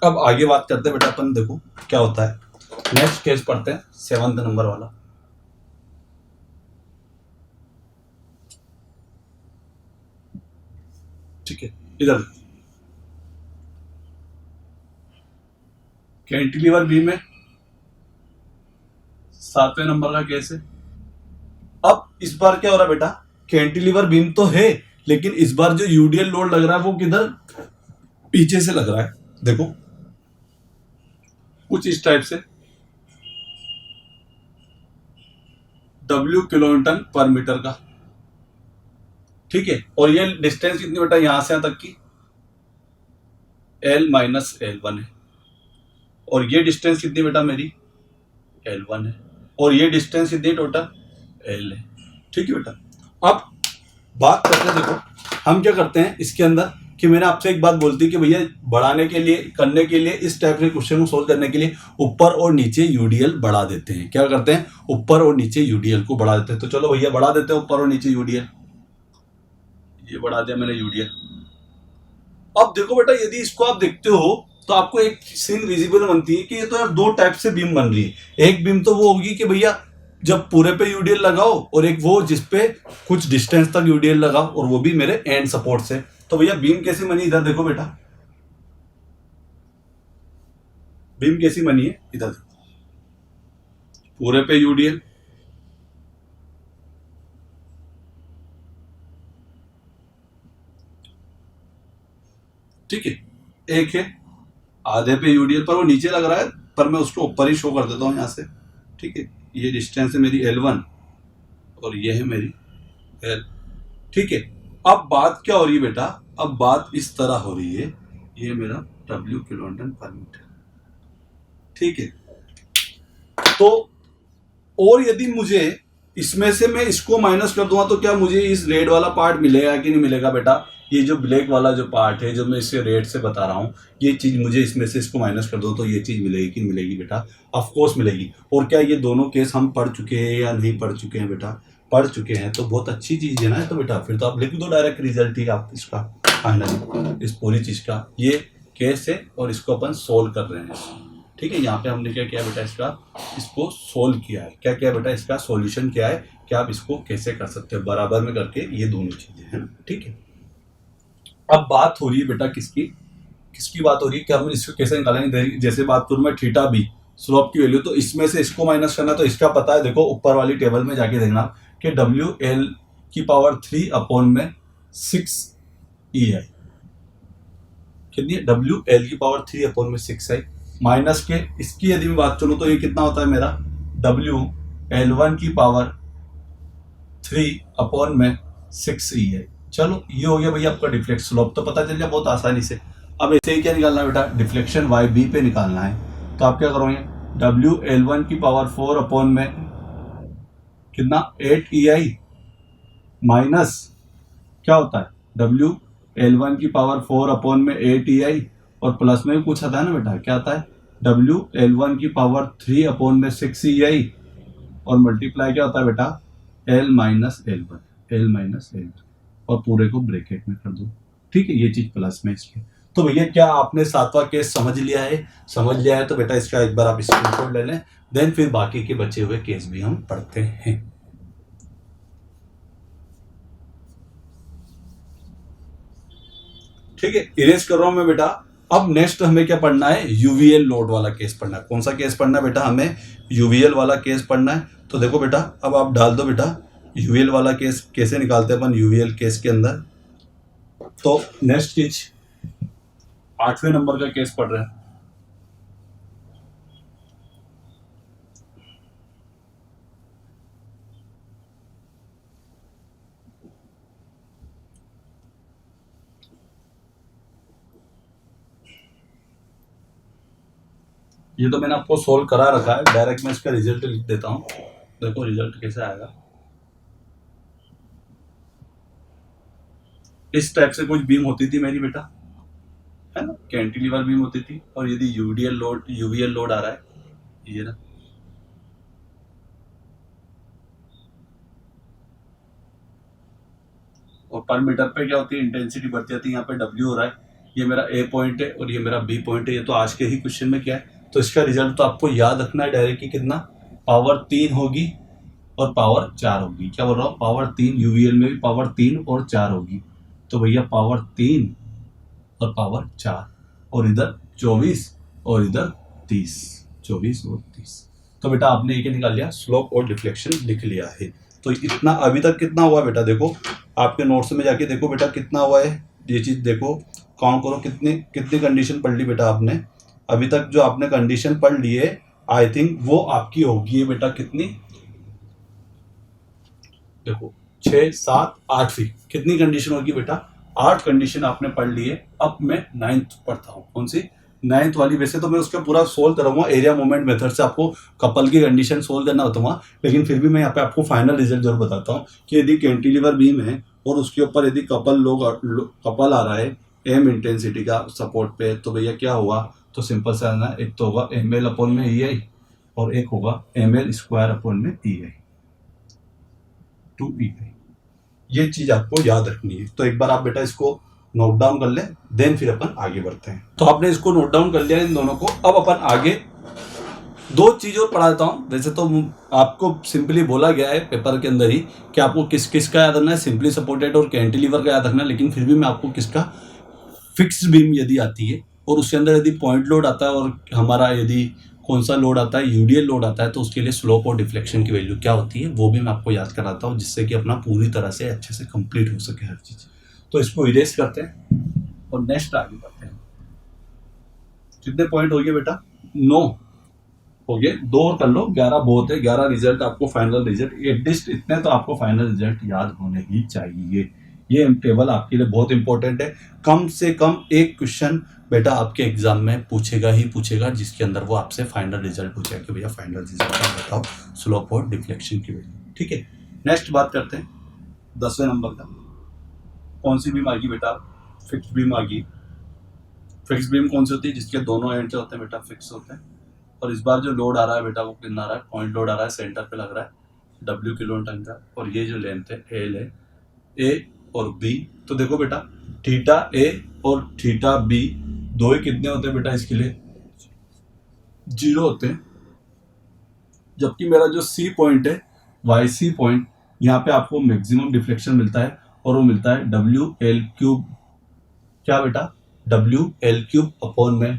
अब आगे बात करते हैं बेटा अपन, देखो क्या होता है। नेक्स्ट केस पढ़ते हैं 7th नंबर वाला। ठीक है, इधर कैंटिलीवर बीम में 7वें नंबर का केस है। अब इस बार क्या हो रहा है बेटा, कैंटिलीवर बीम तो है, लेकिन इस बार जो यूडीएल लोड लग रहा है वो किधर, पीछे से लग रहा है। देखो कुछ इस टाइप से, W किलोन्यूटन पर मीटर का। ठीक है, और ये डिस्टेंस कितनी बेटा यहां से यहां तक की, L-L1 है। और ये डिस्टेंस कितनी बेटा मेरी, L1 है। और ये डिस्टेंस कितनी टोटल, L है। ठीक है बेटा, अब बात करते हैं, देखो हम क्या करते हैं इसके अंदर, कि मैंने आपसे एक बात बोलती कि भैया बढ़ाने के लिए, करने के लिए, इस टाइप के क्वेश्चन को सोल्व करने के लिए ऊपर और नीचे यूडीएल बढ़ा देते हैं। क्या करते हैं, ऊपर और नीचे यूडीएल को बढ़ा देते हैं। तो चलो भैया बढ़ा देते हैं ऊपर और नीचे यूडीएल। ये बढ़ा दिया मैंने यूडीएल। अब देखो बेटा, यदि इसको आप देखते हो तो आपको एक सीन विजिबल बनती है कि ये तो यार दो टाइप से बीम बन रही है। एक बीम तो वो होगी कि भैया जब पूरे पे यूडीएल लगाओ, और एक वो जिसपे कुछ डिस्टेंस तक यूडीएल लगाओ, और वो भी मेरे एंड सपोर्ट से। तो भैया बीम कैसी बनी, इधर देखो बेटा, बीम कैसी बनी है, इधर देखो, पूरे पे यूडीएल, ठीक है। एक है आधे पे यूडीएल पर वो नीचे लग रहा है, पर मैं उसको ऊपर ही शो कर देता हूं यहां से। ठीक है, ये डिस्टेंस है मेरी L1 और ये है मेरी L। ठीक है, अब बात क्या हो रही है बेटा, अब बात इस तरह हो रही है, ये मेरा W किलोन्यूटन पर मीटर। ठीक है, तो और यदि मुझे इसमें से मैं इसको माइनस कर दूंगा तो क्या मुझे इस रेड वाला पार्ट मिलेगा कि नहीं मिलेगा बेटा। ये जो ब्लैक वाला जो पार्ट है, जो मैं इसे रेड से बता रहा हूँ, ये चीज मुझे इसमें से इसको माइनस कर दो तो ये चीज मिलेगी कि नहीं मिलेगी बेटा, ऑफ कोर्स मिलेगी। और क्या ये दोनों केस हम पढ़ चुके हैं या नहीं पढ़ चुके हैं बेटा, पढ़ चुके हैं, तो बहुत अच्छी चीज है ना। तो बेटा फिर तो आप लिख दो डायरेक्ट रिजल्ट ही आप इसका फाइनली, इस पूरी चीज का ये केस है और इसको अपन सोल्व कर रहे हैं। ठीक है, यहाँ पे हमने क्या किया बेटा, इसको सोल्व किया है। क्या किया बेटा, इसका सॉल्यूशन क्या है, कि आप इसको कैसे कर सकते हो बराबर में करके, ये दोनों चीजें हैं। ठीक है, अब बात हो रही है बेटा किसकी, किसकी बात हो रही है कि हम इसको कैसे निकालेंगे। जैसे बात करूं मैं थीटा बी स्लोप की वैल्यू, तो इसमें से इसको माइनस करना, तो इसका पता है, देखो ऊपर वाली टेबल में जाके देखना कि WL की पावर 3 अपॉन में 6 EI कितनी है, WL की पावर 3 अपॉन में 6 है, माइनस के इसकी यदि मैं बात करूं तो ये कितना होता है मेरा, WL1 की पावर 3 अपॉन में 6E है। चलो ये हो गया भैया आपका डिफ्लेक्शन स्लोप, तो पता चल गया बहुत आसानी से। अब ऐसे ही क्या निकालना है बेटा, डिफ्लेक्शन YB पे निकालना है। तो आप क्या करोगे, WL1 की पावर 4 अपॉन में कितना 8EI माइनस क्या होता है WL1 की पावर 4 अपॉन में 8EI, और प्लस में भी कुछ आता है ना बेटा, क्या आता है WL1 की पावर 3 अपॉन में 6EI, और मल्टीप्लाई क्या होता है बेटा L-L1 और पूरे को ब्रैकेट में कर दो। ठीक है, ये चीज प्लस में इसके। तो भैया क्या आपने 7वां केस समझ लिया है, समझ लिया है तो बेटा इसका एक बार आप स्क्रीनशॉट ले लें, देन फिर बाकी के बचे हुए केस भी हम पढ़ते हैं। ठीक है, इरेज कर रहा हूं मैं बेटा। अब नेक्स्ट हमें क्या पढ़ना है, यूवीएल लोड वाला केस पढ़ना है। कौन सा केस पढ़ना है बेटा, हमें यूवीएल वाला केस पढ़ना है। तो देखो बेटा, अब आप डाल दो बेटा यूवीएल वाला केस कैसे निकालते हैं अपन यूवीएल केस के अंदर। तो नेक्स्ट चीज 8वें नंबर का केस पढ़ रहे हैं। ये तो मैंने आपको सोल्व करा रखा है, डायरेक्ट मैं इसका रिजल्ट लिख देता हूँ। देखो रिजल्ट कैसे आएगा। इस टाइप से कुछ बीम होती थी मेरी बेटा, है ना, कैंटिलीवर बीम होती थी। और यदि यूडीएल लोड यूवीएल लोड आ रहा है, ये ना, और पर मीटर पे क्या होती है, इंटेंसिटी बढ़ती जाती है। यहाँ पे डब्ल्यू हो रहा है, ये मेरा ए पॉइंट है और ये मेरा बी पॉइंट है। ये तो आज के ही क्वेश्चन में क्या है, तो इसका रिजल्ट तो आपको याद रखना है डायरेक्ट, कितना पावर 3 होगी और पावर 4 होगी। क्या बोल रहा हूँ, पावर 3, यूवीएल में भी पावर 3 और 4 होगी। तो भैया पावर 3 और पावर 4, और इधर 24 और इधर 30, 24 और 30। तो बेटा आपने ये क्या निकाल लिया, स्लोप और डिफ्लेक्शन लिख लिया है। तो इतना अभी तक कितना हुआ बेटा, देखो आपके नोट्स में जाके देखो बेटा कितना हुआ है ये चीज़। देखो काउंट करो कितनी कितनी कंडीशन पढ़ ली बेटा आपने अभी तक। जो आपने कंडीशन पढ़ ली है आई थिंक वो आपकी होगी बेटा कितनी, देखो 6, 7, 8 कितनी कंडीशन होगी बेटा, 8 कंडीशन आपने पढ़ ली है। अब मैं 9th पढ़ता हूँ, कौन सी 9th वाली। वैसे तो मैं उसका पूरा सोल्व करूंगा एरिया मोमेंट मेथड से, आपको कपल की कंडीशन सोल्व करना होता है, लेकिन फिर भी मैं यहाँ पे आपको फाइनल रिजल्ट जरूर बताता हूँ कि यदि कैंटिलीवर बीम है और उसके ऊपर यदि कपल आ रहा है एम इंटेंसिटी का सपोर्ट पे, तो भैया क्या हुआ, तो सिंपल सा है ना, एक तो होगा ml अपॉन में EI और एक होगा ml स्क्वायर अपॉन में EI 2EI। ये चीज आपको याद रखनी है। तो एक बार आप बेटा इसको नोट डाउन कर ले, देन फिर अपन आगे बढ़ते हैं। तो आपने इसको नोट डाउन कर लिया इन दोनों को। अब अपन आगे 2 चीज और पढ़ा देता हूँ। वैसे तो आपको सिंपली बोला गया है पेपर के अंदर ही कि आपको किस किस का याद रखना है, सिंपली सपोर्टेड और कैंटिलीवर का याद रखना है, लेकिन फिर भी मैं आपको किसका, फिक्स्ड बीम यदि आती है और उसके अंदर यदि पॉइंट लोड आता है और हमारा यदि कौन सा लोड आता है, यूडीएल लोड आता है, तो उसके लिए स्लोप और डिफ्लेक्शन की वैल्यू क्या होती है वो भी मैं आपको याद कराता हूँ, जिससे कि अपना पूरी तरह से अच्छे से कंप्लीट हो सके हर चीज़। तो इसको इरेज करते हैं और नेक्स्ट आगे बढ़ते हैं। कितने पॉइंट हो गए बेटा, 9 हो गए, 2 और कर लो, 11 बहुत है। 11 रिजल्ट आपको फाइनल रिजल्ट, एटलीस्ट इतने तो आपको फाइनल रिजल्ट याद होने ही चाहिए। ये टेबल आपके लिए बहुत इंपॉर्टेंट है। कम से कम एक क्वेश्चन बेटा आपके एग्जाम में पूछेगा ही पूछेगा, जिसके अंदर वो आपसे फाइनल रिजल्ट पूछेगा कि भैया फाइनल रिजल्ट बताओ स्लोप और डिफ्लेक्शन की वैल्यू। ठीक है, नेक्स्ट बात करते हैं 10वें नंबर का। कौन सी बीम आ गई बेटा, फिक्स बीम आ गई। फिक्स बीम कौन सी होती है, जिसके दोनों एंड होते हैं बेटा फिक्स होते हैं। और इस बार जो लोड आ रहा है बेटा वो कितना आ रहा है, पॉइंट लोड आ रहा है, सेंटर पे लग रहा है W किलो न्यूटन का। और ये जो लेंथ है L है, A और B। तो देखो बेटा थीटा A और थीटा B दो ही कितने होते हैं बेटा, इसके लिए 0 होते हैं। जबकि मेरा जो C पॉइंट है, YC पॉइंट, यहाँ पे आपको मैक्सिमम डिफ्लेक्शन मिलता है और वो मिलता है WL3, क्या बेटा WL3 अपॉन में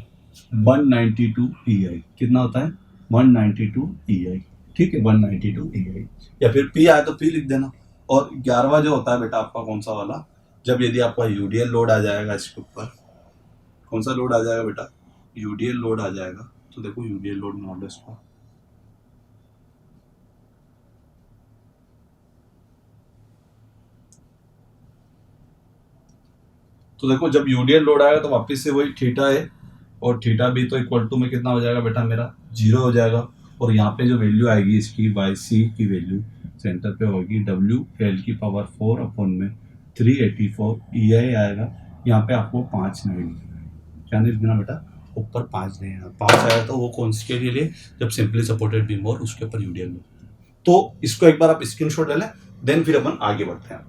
192 EI। कितना होता है 192 EI। ठीक है 192 EI, या फिर P आए तो P लिख देना। और 11वां जो होता है बेटा आपका कौन सा वाला, जब यदि आपका यूडीएल लोड आ जाएगा इसके ऊपर, कौन सा लोड आ जाएगा बेटा, यूडीएल लोड आ जाएगा। तो देखो यूडीएल लोड मॉडल्स का, तो देखो जब यूडीएल लोड आएगा तो वापस से वही थीटा है और थीटा भी तो इक्वल टू में कितना हो जाएगा बेटा, मेरा 0 हो जाएगा। और यहाँ पे जो वैल्यू आएगी इसकी YC की वैल्यू सेंटर पे होगी WL की पावर 4 अपॉन में 384 EI आएगा। यहाँ पे आपको 5 नहीं लिखना है, क्या नहीं लिखना बेटा, ऊपर 5 नहीं है। 5 आया तो वो कौन सी के लिए, जब सिंपली सपोर्टेड बीम और उसके ऊपर यूडीएल में। तो इसको एक बार आप स्क्रीनशॉट ले लें, देन फिर अपन आगे बढ़ते हैं।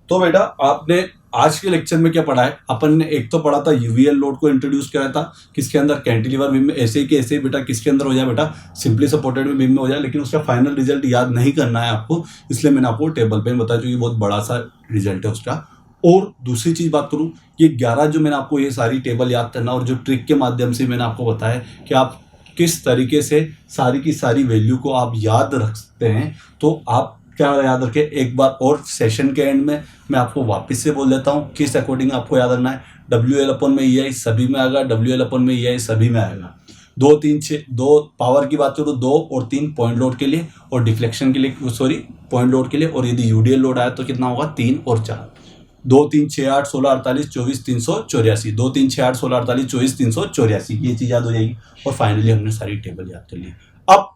तो बेटा आपने आज के लेक्चर में क्या पढ़ा है, अपन ने एक तो पढ़ा था यूवीएल लोड को इंट्रोड्यूस किया था, किसके अंदर कैंटिलीवर बीम में, ऐसे ही कि ऐसे ही बेटा किसके अंदर हो जाए बेटा, सिंपली सपोर्टेड में बीम में हो जाए, लेकिन उसका फाइनल रिजल्ट याद नहीं करना है आपको, इसलिए मैंने आपको टेबल पे बताया, क्योंकि बहुत बड़ा सा रिजल्ट है उसका। और दूसरी चीज बात करूं, ये 11 जो मैंने आपको ये सारी टेबल याद करना और जो ट्रिक के माध्यम से मैंने आपको बताया कि आप किस तरीके से सारी की सारी वैल्यू को आप याद रख सकते हैं, तो आप क्या याद रखें, एक बार और सेशन के एंड में मैं आपको वापस से बोल देता हूँ किस अकॉर्डिंग आपको याद रखना है। WL अपॉन में EI सभी में आएगा, WL अपॉन में EI सभी में आएगा। 2, 3, 6, 2 पावर की बात करूँ 2 और 3 पॉइंट लोड के लिए और डिफ्लेक्शन के लिए, सॉरी पॉइंट लोड के लिए। और यदि यूडीएल लोड आया तो कितना होगा 3 और 4। 2 3 6 8 16 48 24 384, 2 3 6 8 16 48 24 384, ये चीज याद हो जाएगी। और फाइनली हमने सारी टेबल याद कर ली। अब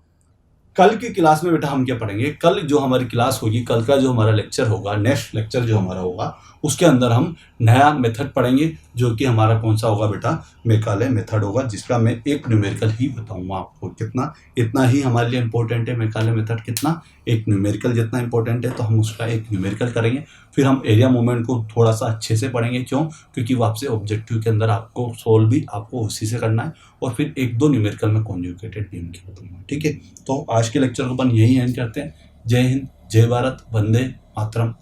कल की क्लास में बेटा हम क्या पढ़ेंगे, कल जो हमारी क्लास होगी, कल का जो हमारा लेक्चर होगा, नेक्स्ट लेक्चर जो हमारा होगा, उसके अंदर हम नया मेथड पढ़ेंगे, जो कि हमारा कौन सा होगा बेटा, मैकाले मेथड होगा, जिसका मैं एक न्यूमेरिकल ही बताऊंगा आपको। कितना, इतना ही हमारे लिए इंपॉर्टेंट है मैकाले मेथड, कितना, एक न्यूमेरिकल जितना इंपॉर्टेंट है, तो हम उसका एक न्यूमेरिकल करेंगे। फिर हम एरिया मूवमेंट को थोड़ा सा अच्छे से पढ़ेंगे, क्यों, क्योंकि वो आपसे ऑब्जेक्टिव के अंदर आपको सोल्व भी आपको उसी से करना है। और फिर 1-2 न्यूमेरिकल में कॉन्जुगेटेड बीम की बताऊंगा, ठीक है। तो आज के लेक्चर को अपन यही एंड करते हैं। जय हिंद, जय भारत, वंदे मातरम।